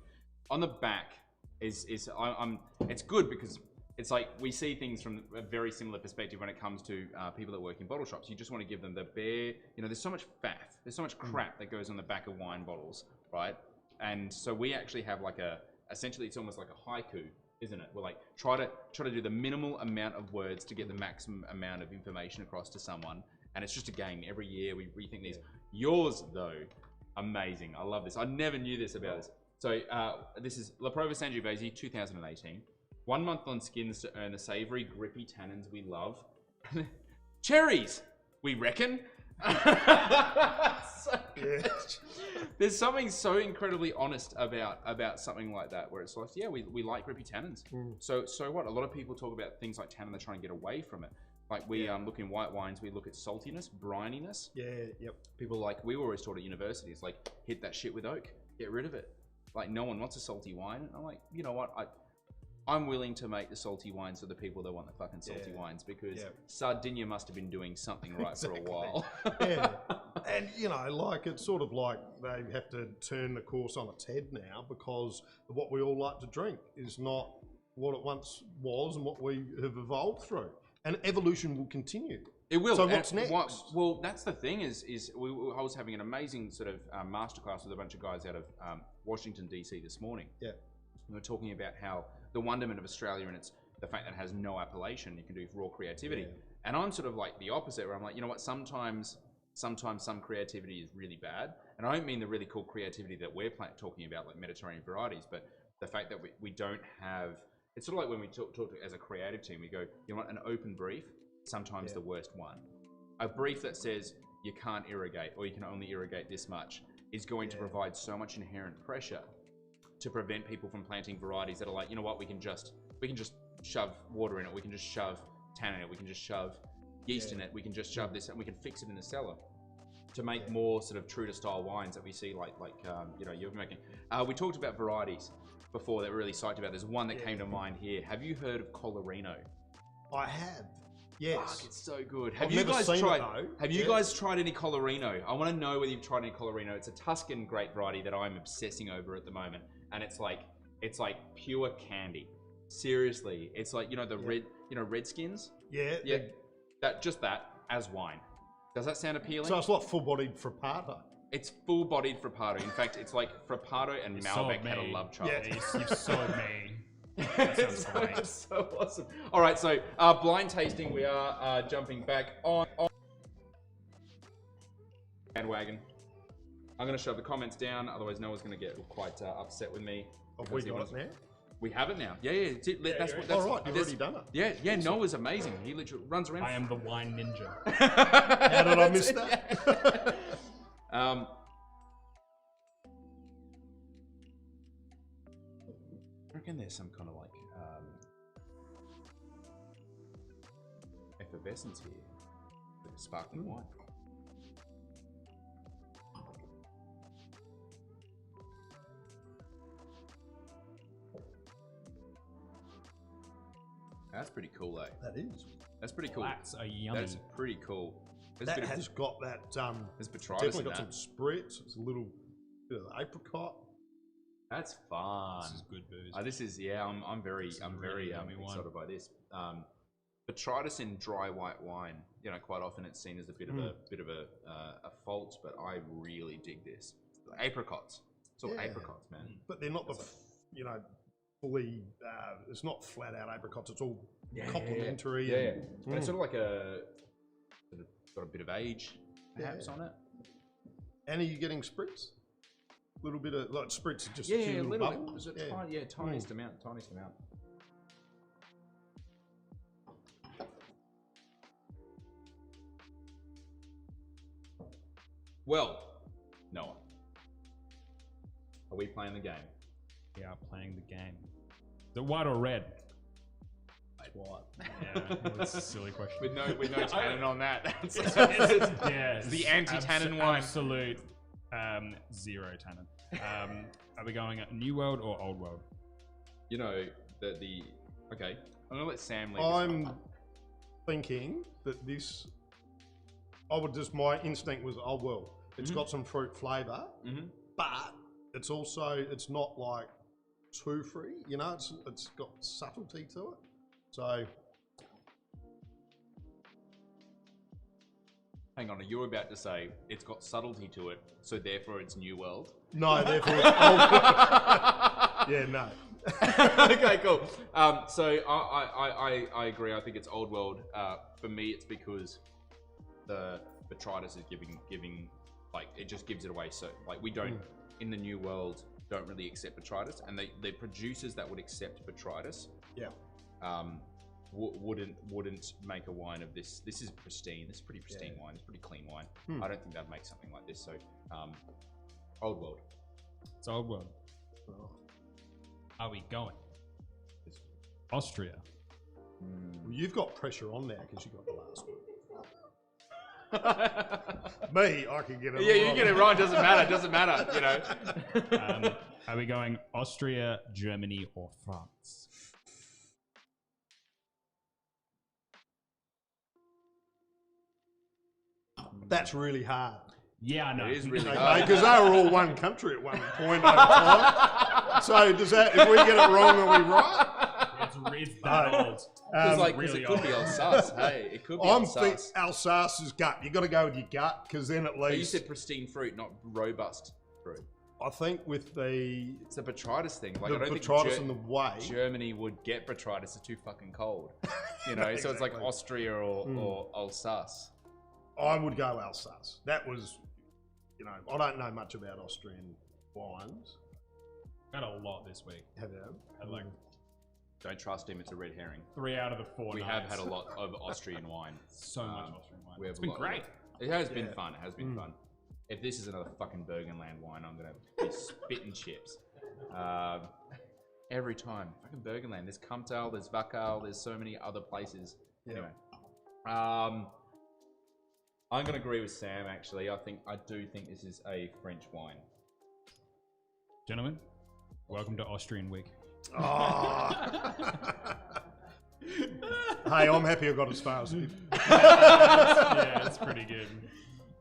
On the back it's good because it's like we see things from a very similar perspective when it comes to people that work in bottle shops. You just want to give them the bare, you know, there's so much faff, there's so much crap that goes on the back of wine bottles, right? And so we actually have like essentially it's almost like a haiku, isn't it? We're like, try to do the minimal amount of words to get the maximum amount of information across to someone. And it's just a game. Every year we rethink these. Yours, though, amazing. I love this. I never knew this about this. So this is La Prova Sangiovese 2018. 1 month on skins to earn the savoury, grippy tannins we love. Cherries, we reckon. So there's something so incredibly honest about something like that, where it's like, yeah, we like grippy tannins. So what? A lot of people talk about things like tannin, they're trying to get away from it. Like we look in white wines, we look at saltiness, brininess. People like, we were always taught at university, it's like, hit that shit with oak, get rid of it. Like, no one wants a salty wine. And I'm like, you know what? I'm willing to make the salty wines for the people that want the fucking salty wines, because Sardinia must have been doing something right for a while. And, you know, like, it's sort of like they have to turn the course on its head now, because what we all like to drink is not what it once was and what we have evolved through. And evolution will continue. It will. So what's next? Well, that's the thing I was having an amazing sort of masterclass with a bunch of guys out of Washington, D.C. this morning. Yeah. We were talking about how the wonderment of Australia and the fact that it has no appellation, you can do raw creativity. And I'm sort of like the opposite, where I'm like, you know what, sometimes some creativity is really bad. And I don't mean the really cool creativity that we're talking about, like Mediterranean varieties, but the fact that we don't have, it's sort of like when we talk as a creative team, we go, you know what, an open brief, sometimes the worst one. A brief that says you can't irrigate, or you can only irrigate this much, is going to provide so much inherent pressure to prevent people from planting varieties that are like, you know what, we can just shove water in it, we can just shove tannin in it, we can just shove yeast in it, we can just shove this and we can fix it in the cellar to make more sort of true to style wines that we see like you know, you're making. We talked about varieties before that we're really psyched about. There's one that came to mind here. Have you heard of Colorino? I have. Yes. Fuck, it's so good. I've never seen it, though. Have you guys tried any Colorino? I want to know whether you've tried any Colorino. It's a Tuscan grape variety that I'm obsessing over at the moment, and it's like pure candy. Seriously, it's like, you know, the Redskins. Yeah. Yeah. That as wine. Does that sound appealing? So it's like full-bodied Frappato. It's full-bodied Frappato. In fact, it's like Frappato and Malbec had a love child. Yeah, you've sold me. It's so awesome. All right, so blind tasting. We are jumping back on bandwagon. I'm going to shove the comments down, otherwise Noah's going to get quite upset with me. Have we got it now? We have it now. Yeah. That's what. All right, you've already done it. Yeah. Noah's amazing. He literally runs around. I am the wine ninja. How did I miss that? I reckon there's some kind of like effervescence here with the sparkling wine. That's pretty cool, eh? That is. That's pretty cool. That's a yummy. That's pretty cool. That has got that. There's botrytis definitely in got that. some spritz. It's a little bit of apricot. That's fun. This is good booze. This is I'm very excited by this. Botrytis in dry white wine, you know, quite often it's seen as a bit of a fault, but I really dig this. Apricots. It's all apricots, man. But they're not fully. It's not flat out apricots. It's all complementary. Yeah. And it's sort of like got a bit of age perhaps on it. And are you getting spritz? A little bit of like spritz, just a little bubbles? bit. Tiniest amount. Well, Noah, are we playing the game? We are playing the game. The white or red? White. Yeah, that's a silly question. With no tannin on that. It's the anti-tannin wine. Absolute zero tannin. Are we going at New World or Old World? You know, okay, I'm gonna let Sam lead. I'm thinking that this, my instinct was Old World. It's got some fruit flavour, but it's not like too free, you know, it's got subtlety to it. So, hang on, you were about to say it's got subtlety to it, so therefore it's New World? No, therefore it's Old World. Yeah, no. Okay, cool. So I agree. I think it's Old World. For me, it's because the botrytis is giving like, it just gives it away. So like, we don't in the New World don't really accept botrytis, and the producers that would accept botrytis, wouldn't make a wine of this. This is pristine. This is pretty pristine wine. It's pretty clean wine. I don't think they'd make something like this. So, Old World. It's Old World. Oh. Are we going? Austria. Well, you've got pressure on now because you got the last one. Me, I can get it. Yeah, you get it right. Doesn't matter. You know. Are we going Austria, Germany, or France? That's really hard. Yeah, I know. It is really hard. Because they were all one country at one point over time. So does that? If we get it wrong, are we right? It's that old. Because really it could be Alsace. Hey, it could be I'm Alsace. think Alsace's gut. You got to go with your gut because then at least. But you said pristine fruit, not robust fruit. I think with it's a botrytis thing. Like, I don't botrytis think in the way Germany would get botrytis. It's too fucking cold. You know, so it's like Austria or Alsace. I would go Alsace. That was, you know, I don't know much about Austrian wines. Had a lot this week. Have you? Had like Don't trust him. It's a red herring. 3 out of the 4 We nights. have had a lot of Austrian wine. So much Austrian wine. It's been great. It has been fun. It has been fun. If this is another fucking Burgenland wine, I'm gonna be spitting chips. Every time. Fucking Burgenland. There's Kumtal, there's Vakal, there's so many other places. Yeah. Anyway. I'm going to agree with Sam, actually. I do think this is a French wine. Gentlemen, welcome to Austrian Week. Oh. Hey, I'm happy I got as far as it. Yeah, it's pretty good.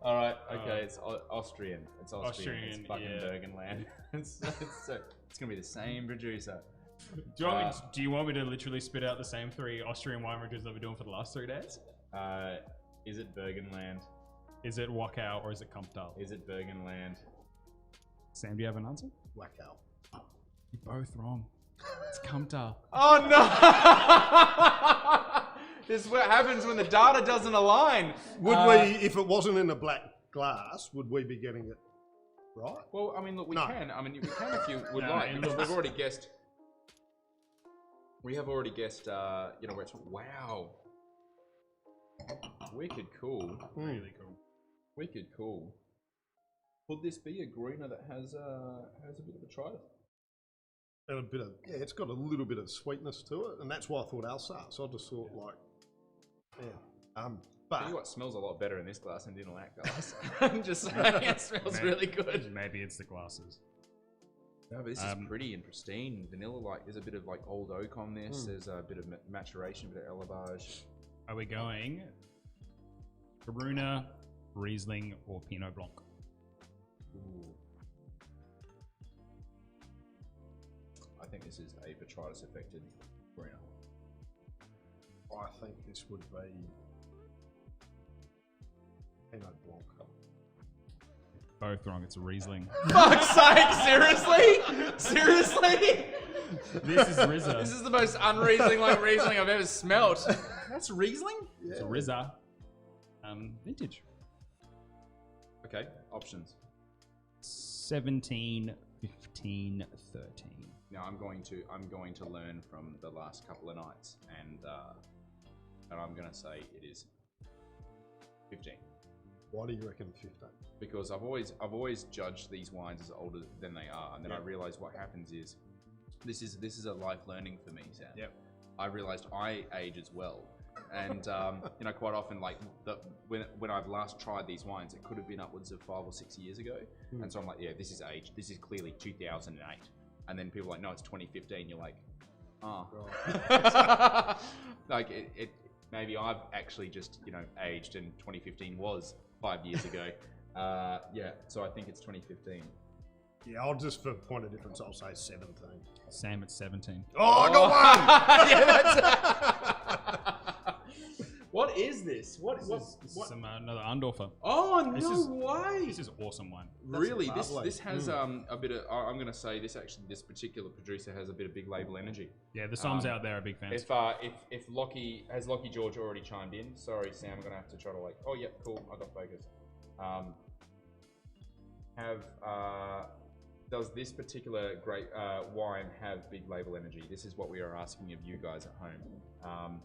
All right, okay, it's Austrian. It's Austrian. Austrian, It's fucking yeah. Burgenland. it's going to be the same producer. Do you want me to literally spit out the same 3 Austrian wine reviews that we're doing for the last 3 days? Is it Burgenland? Is it Wachau or is it Kumtal? Is it Burgenland? Sam, do you have an answer? Wacko. You're both wrong. It's Kumtal. Oh no! This is what happens when the data doesn't align. Would we, if it wasn't in a black glass, would we be getting it right? Well, I mean, look, we No. can. I mean, we can if you would No, like, it because looks- we've already guessed. We have already guessed. You know, where it's wow. Wicked cool. Really cool. Wicked cool. Could this be a greener that has a bit of a try? And a bit of, yeah, it's got a little bit of sweetness to it, and that's why I thought Alsace. I just thought like, yeah. But Tell you what smells a lot better in this glass than in that glass. I'm just saying, it smells really good. Maybe it's the glasses. No, but this is pretty and pristine. Vanilla, like, there's a bit of like old oak on this. There's a bit of maturation, a bit of elevage. Are we going Corona, Riesling, or Pinot Blanc? Ooh. I think this is a botrytis affected greener. I think this would be Pinot Blanc. Both wrong. It's a Riesling. Fuck's sake, seriously? Seriously? This is Rizza. This is the most unriesling like Riesling I've ever smelt. That's Riesling? It's a Rizza. Vintage. Okay, options. 17, 15, 13. Now I'm going to learn from the last couple of nights, and I'm going to say it is 15. Why do you reckon 15? Because I've always judged these wines as older than they are, and then I realized what happens is this is a life learning for me, Sam. Yep. I realized I age as well, and you know, quite often, like when I've last tried these wines, it could have been upwards of 5 or 6 years ago, and so I'm like, yeah, this is age. This is clearly 2008, and then people are like, no, it's 2015. You're like, oh, Right. like it. Maybe I've actually just aged, and 2015 was 5 years ago. Yeah, so I think it's 2015. Yeah, I'll just for point of difference, I'll say 17. Sam at 17. Oh, I got one! Yeah, what is this? What? This is some, another Andorfer. Oh no This is- way! This is awesome wine. Really, this lovely. has a bit of. I'm going to say this particular producer has a bit of big label energy. Yeah, the Soms out there are big fans. If Lockie George already chimed in, sorry Sam, I'm going to have to try to like. Oh yeah, cool, I got focus. Does this particular great wine have big label energy? This is what we are asking of you guys at home.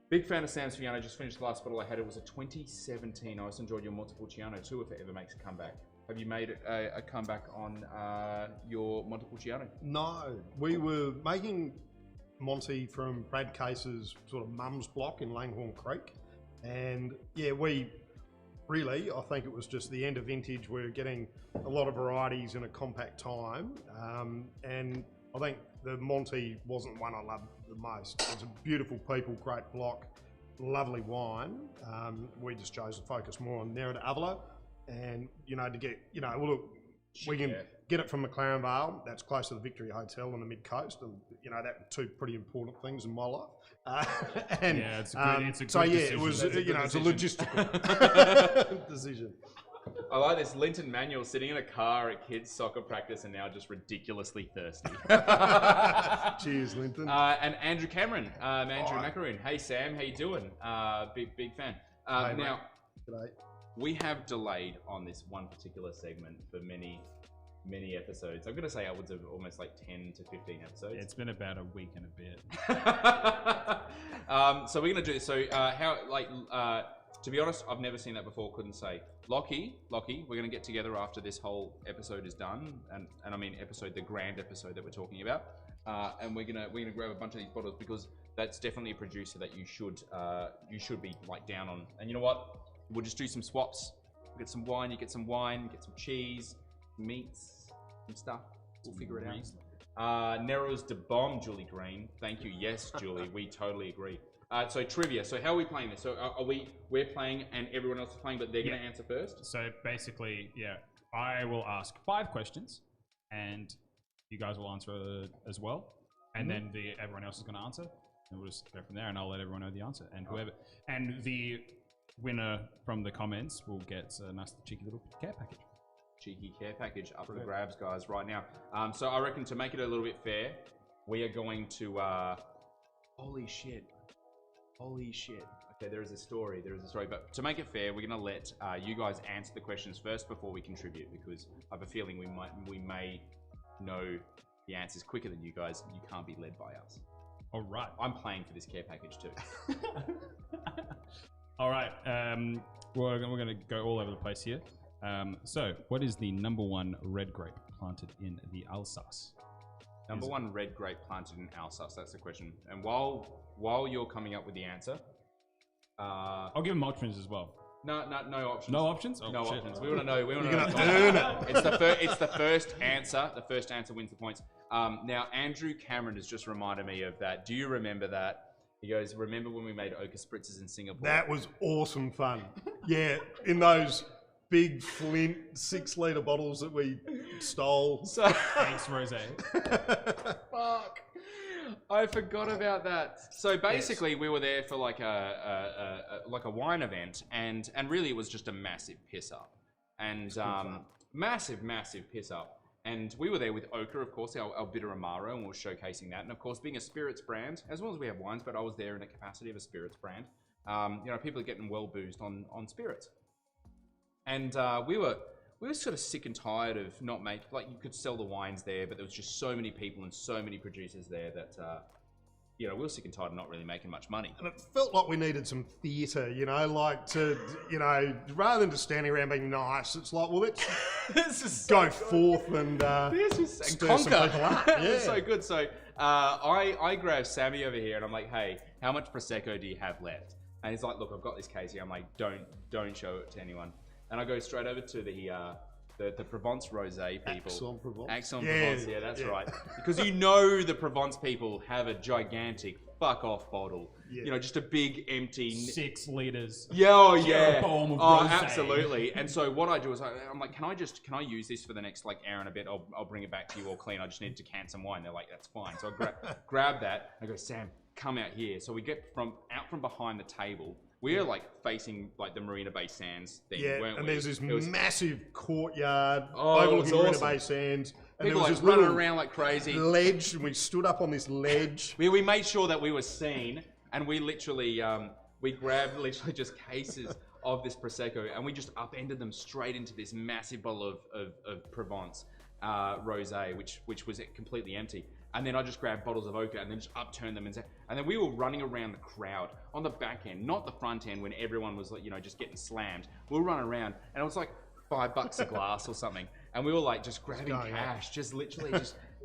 Big fan of Sam's Fiano. Just finished the last bottle I had. It was a 2017. I also enjoyed your Montepulciano too, if it ever makes a comeback. Have you made a comeback on your Montepulciano? No, we were making Monty from Brad Case's sort of mum's block in Langhorne Creek. And yeah, I think it was just the end of vintage. We were getting a lot of varieties in a compact time. And I think the Monty wasn't one I loved the most. It's a beautiful people, great block, lovely wine. We just chose to focus more on Nerida Avila. And, to get, well, look, we can get it from McLaren Vale. That's close to the Victoria Hotel on the mid-coast. And, that two pretty important things in my life. And, yeah, it's a good so decision. yeah, it was, That's a good it's a decision. logistical decision. I like this. Linton Manuel sitting in a car at kids' soccer practice and now just ridiculously thirsty. Cheers, Linton. And Andrew Cameron, Andrew Macaroon. Hey Sam, how you doing? Big fan. Hey, Now, G'day. we have delayed on this one particular segment for many episodes. I'm going to say upwards of almost like 10 to 15 episodes. It's been about a week and a bit. So we're going to do this. So To be honest, I've never seen that before. Couldn't say. Lockie, we're gonna get together after this whole episode is done, and I mean the grand episode that we're talking about, and we're gonna grab a bunch of these bottles because that's definitely a producer that you should be like down on. And you know what? We'll just do some swaps. We'll get some wine. You get some wine. Get some cheese, meats, some stuff. We'll figure it out. Nero's de bomb, Julie Green. Thank you. Yes, Julie, we totally agree. So trivia. So how are we playing this? So we're playing and everyone else is playing, but they're going to answer first? So basically, yeah, I will ask 5 questions and you guys will answer as well. And then everyone else is going to answer. And we'll just go from there and I'll let everyone know the answer. And the winner from the comments will get a nice cheeky little care package. Cheeky care package up for the grabs, guys, right now. So I reckon to make it a little bit fair, we are going to... Holy shit. Okay, there is a story. But to make it fair, we're going to let you guys answer the questions first before we contribute, because I have a feeling we may know the answers quicker than you guys. You can't be led by us. All right. I'm playing for this care package too. All right. We're going to go all over the place here. So, what is the #1 red grape planted in the Alsace? #1 red grape planted in Alsace. That's the question. And while you're coming up with the answer, I'll give them options as well. No options. No options? Oh, no shit. options. We want to know. We want to You're know. gonna earn it. It's the first answer. The first answer wins the points. Now Andrew Cameron has just reminded me of that. Do you remember that? He goes, "Remember when we made Ochre Spritzers in Singapore?" That was awesome fun. Yeah, in those big Flint 6-litre bottles that we stole. So, Thanks, Rose. fuck. I forgot about that. So basically, we were there for like a wine event, and really it was just a massive piss up, and massive piss up. And we were there with Ochre, of course, our bitter Amaro, and we were showcasing that. And of course, being a spirits brand, as well as we have wines, but I was there in the capacity of a spirits brand. You know, people are getting well boozed on spirits, and we were sort of sick and tired of not making, like, you could sell the wines there, but there was just so many people and so many producers there that, you know, we were sick and tired of not really making much money. And it felt like we needed some theatre, you know, like to, you know, rather than just standing around being nice, it's like, well, let's go forth and stir some people up. Yeah. It's so good. So I grabbed Sammy over here and I'm like, hey, how much Prosecco do you have left? And he's like, look, I've got this case here. I'm like, don't show it to anyone. And I go straight over to the Provence Rosé people. Aix-en Provence, yeah, that's right. Because you know the Provence people have a gigantic fuck-off bottle. Yeah. You know, just a big, empty... 6 litres. Yeah, oh, yeah. Bomb of oh, rosé. Absolutely. And so what I do is I'm like, can I use this for the next, like, hour and a bit? I'll bring it back to you all clean. I just need to can some wine. They're like, that's fine. So I grab that. I go, Sam, come out here. So we get out from behind the table. We're like facing like the Marina Bay Sands thing, weren't we? And there's this massive courtyard overlooking Marina Bay Sands. And people there was like this running around like crazy. Ledge, and we stood up on this ledge. We made sure that we were seen, and we literally we grabbed just cases of this Prosecco, and we just upended them straight into this massive bottle of Provence Rosé, which was completely empty. And then I just grabbed bottles of Ochre and then just upturned them and then we were running around the crowd on the back end, not the front end when everyone was like, you know, just getting slammed. We were running around and it was like $5 a glass or something, and we were like just grabbing cash, just literally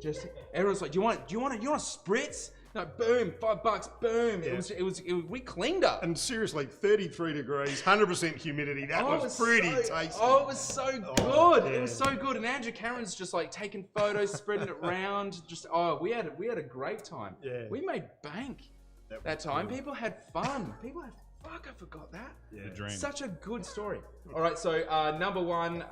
just everyone's like, do you want a spritz? No, boom, $5, boom. Yeah. It was we cleaned up. And seriously, 33 degrees, 100% humidity. That was pretty tasty. Oh, it was so good. Yeah. It was so good. And Andrew Cameron's just like taking photos, spreading it around. Just we had a great time. Yeah. We made bank that time. Cool. People had fun. Fuck, I forgot that. Yeah. The dream. Such a good story. All right, so #1,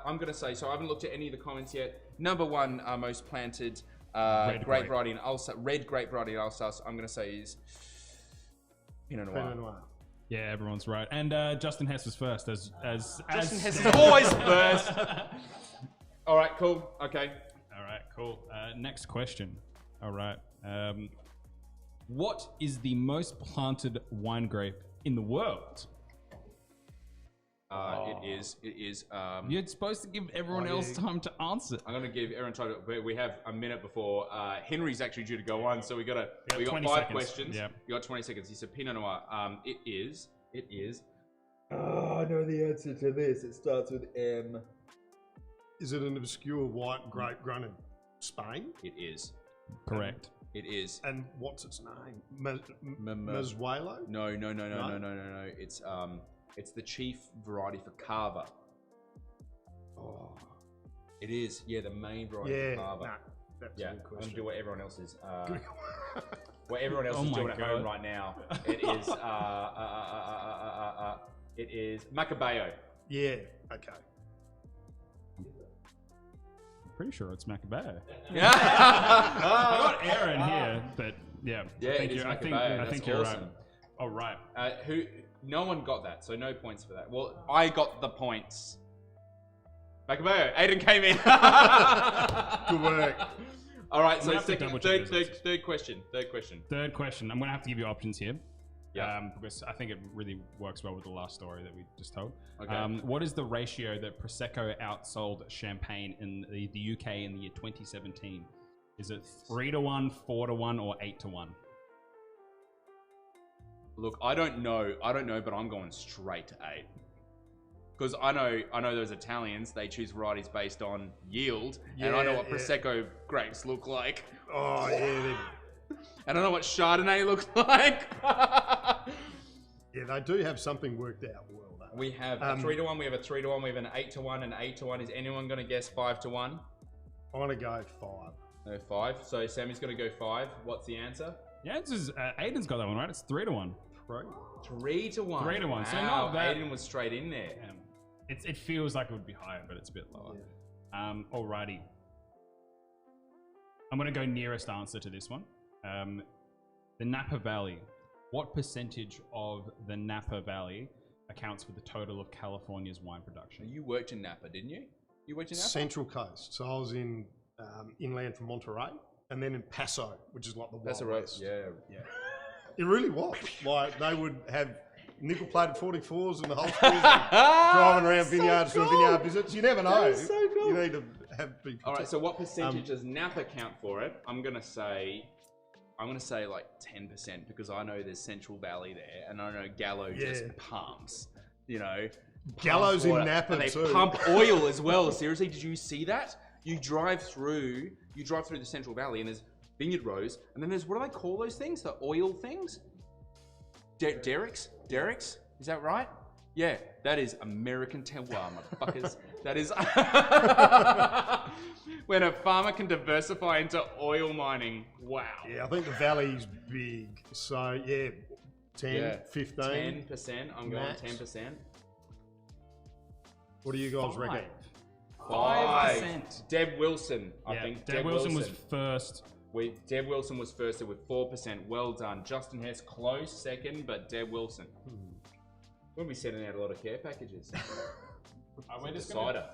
I'm gonna say. So I haven't looked at any of the comments yet. #1 most planted. Red grape variety in Alsace. Red grape variety in Alsace, I'm going to say is Pinot Noir. Yeah, everyone's right. And Justin Hess was first. Justin Hess is always first. All right, cool. Okay. All right, cool. Next question. All right. What is the most planted wine grape in the world? It is. You're supposed to give everyone else time to answer. I'm going to give everyone time to. We have a minute before Henry's actually due to go on, so we got 5 questions. Yep. You got 20 seconds. He said Pinot Noir. It is Oh, I know the answer to this. It starts with M. Is it an obscure white grape grown in Spain? It is. Correct. It is. And what's its name? Mazuelo? No. It's the chief variety for Cava. Oh, it is. Yeah, the main variety for Cava. Nah, that's a good I'm question. gonna do what everyone else is. What everyone else is my doing at home God. right now. It is. It is Macabeo. Yeah, okay. Pretty sure it's Macabeo. Yeah. I got Aaron here, but yeah. Yeah, I think it is you're, I think, Macabeo. I That's think you're awesome. right. Oh, right. No one got that, so no points for that. Well, I got the points. Macabeo. Aiden came in. Good work. All right, I'm so gonna have to double check this. third question. Third question. I'm going to have to give you options here. Yeah. Because I think it really works well with the last story that we just told. Okay. What is the ratio that Prosecco outsold champagne in the UK in the year 2017? Is it 3-1, 4-1, or 8-1? Look, I don't know, but I'm going straight to 8. Because I know those Italians, they choose varieties based on yield, and I know what Prosecco grapes look like. Oh, yeah. And I know what Chardonnay looks like. Yeah, they do have something worked out well, though. We have a 3-1, we have a 3-1, we have an 8-1, and 8-1. Is anyone going to guess 5-1? I'm going to go 5. No, 5. So Sammy's going to go 5. What's the answer? The answer is Aiden's got that one right. It's 3-1. 3-1. 3-1. Wow, So not bad. Aiden was straight in there. It feels like it would be higher, but it's a bit lower. Yeah. Alrighty. I'm going to go nearest answer to this one. The Napa Valley. What percentage of the Napa Valley accounts for the total of California's wine production? You worked in Napa, didn't you? You worked in Napa? Central Coast. So I was in inland from Monterey, and then in Paso, which is like the That's Wild right. West. Yeah. It really was. Like, they would have nickel-plated 44s in the holsters, driving around vineyards doing vineyard visits. You never know. That is so cool. You need to have people. All right. So what percentage does Napa count for it? I'm gonna say like 10% because I know there's Central Valley there, and I know Gallo just pumps. You know, Gallo's in water, Napa and they too. pump oil as well. Seriously, did you see that? You drive through the Central Valley, and there's vineyard rows, and then there's, what do they call those things? The oil things? Derricks? Is that right? Yeah, that is American terroir, motherfuckers. That is when a farmer can diversify into oil mining. Wow. Yeah, I think the valley's big. So, 10, 15. 10%. I'm going max. 10%. What do you guys reckon? 5%. Deb Wilson, I think. Deb Wilson was first. Deb Wilson was first with 4%. Well done. Justin Hess close second, but Deb Wilson. We'll be sending out a lot of care packages. We're just gonna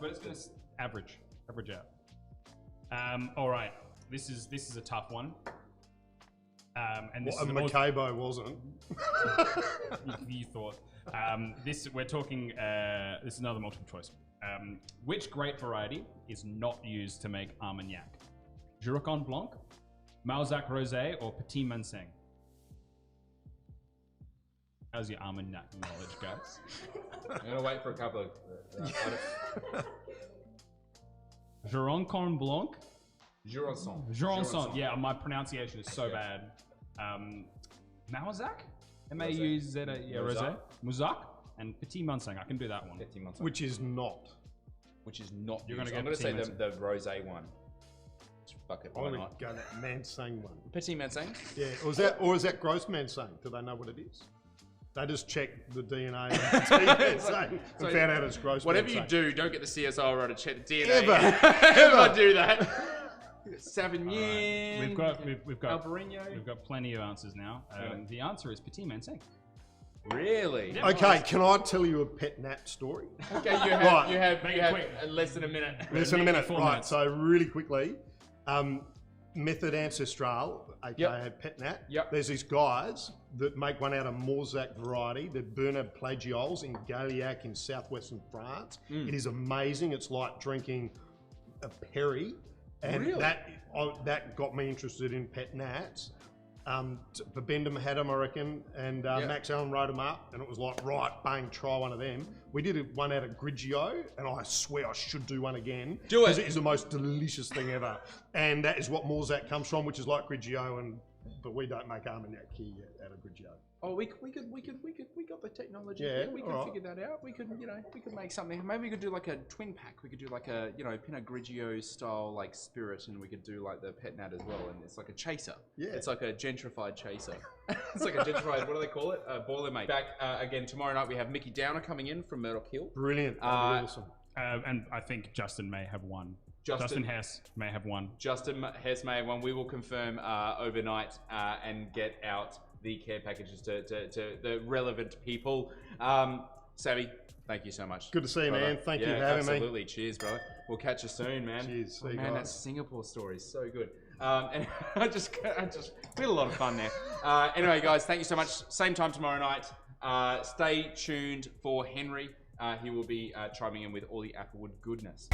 average out. All right, this is a tough one. And this What, is Macabo wasn't. you thought. We're talking. This is another multiple choice. Which grape variety is not used to make Armagnac? Jurocon Blanc, Malzac Rosé, or Petit Manseng? How's your Armagnac knowledge, guys? I'm gonna wait for a couple of. Jurocon Blanc. Jurançon. Yeah, my pronunciation is so bad. Malzac, M-A-U-Z-A, Rosé, Mouzac, and Petit Manseng. I can do that one. Which is not. You're gonna I'm get gonna say Petit the rosé one. Fuck it, I'm why going to not? go that Manseng one. Petit Manseng. Yeah, or is that gross Manseng? Do they know what it is? They just checked the DNA and found out it's gross. Whatever you Manseng. do, don't get the CSIRO to check the DNA. Ever. Ever do that. Sauvignon. We've got Albarino. We've got plenty of answers now. The answer is Petit Manseng. Really? Yeah. Okay, can I tell you a pet nap story? Okay, you have Make it quick. less than a minute. Less than a minute. 4 Right, minutes. so really quickly, Method Ancestral, aka Pet Nat. Yep. There's these guys that make one out of Morzac variety, the Bernard Plagioles in Gaillac in southwestern France. It is amazing. It's like drinking a Perry. And Really? that got me interested in Pet Nats. Babendum had them, I reckon, and Max Allen wrote them up, and it was like, right, bang, try one of them. We did one out of Grigio, and I swear I should do one again. Do it. Because it is the most delicious thing ever. And that is what Morzak comes from, which is like Grigio, but we don't make Armagnac here yet out of Grigio. Oh, we got the technology. Yeah, We could figure that out. We could, we could make something. Maybe we could do like a twin pack. We could do like a, Pinot Grigio style like spirit, and we could do like the Pet Nat as well. And it's like a chaser. Yeah. It's like a gentrified chaser. It's like a gentrified. What do they call it? Boilermate. Back again tomorrow night. We have Mickey Downer coming in from Murdoch Hill. Brilliant. Awesome. And I think Justin may have won. Justin Hess may have won. Justin Hess may have won. We will confirm overnight and get out the care packages to the relevant people. Savvy, thank you so much. Good to see you, brother. Man. Thank you for having me. Absolutely. Cheers, brother. We'll catch you soon, man. Cheers. See you man, guys. that Singapore story is so good. And we had a lot of fun there. Anyway, guys, thank you so much. Same time tomorrow night. Stay tuned for Henry. He will be chiming in with all the Applewood goodness.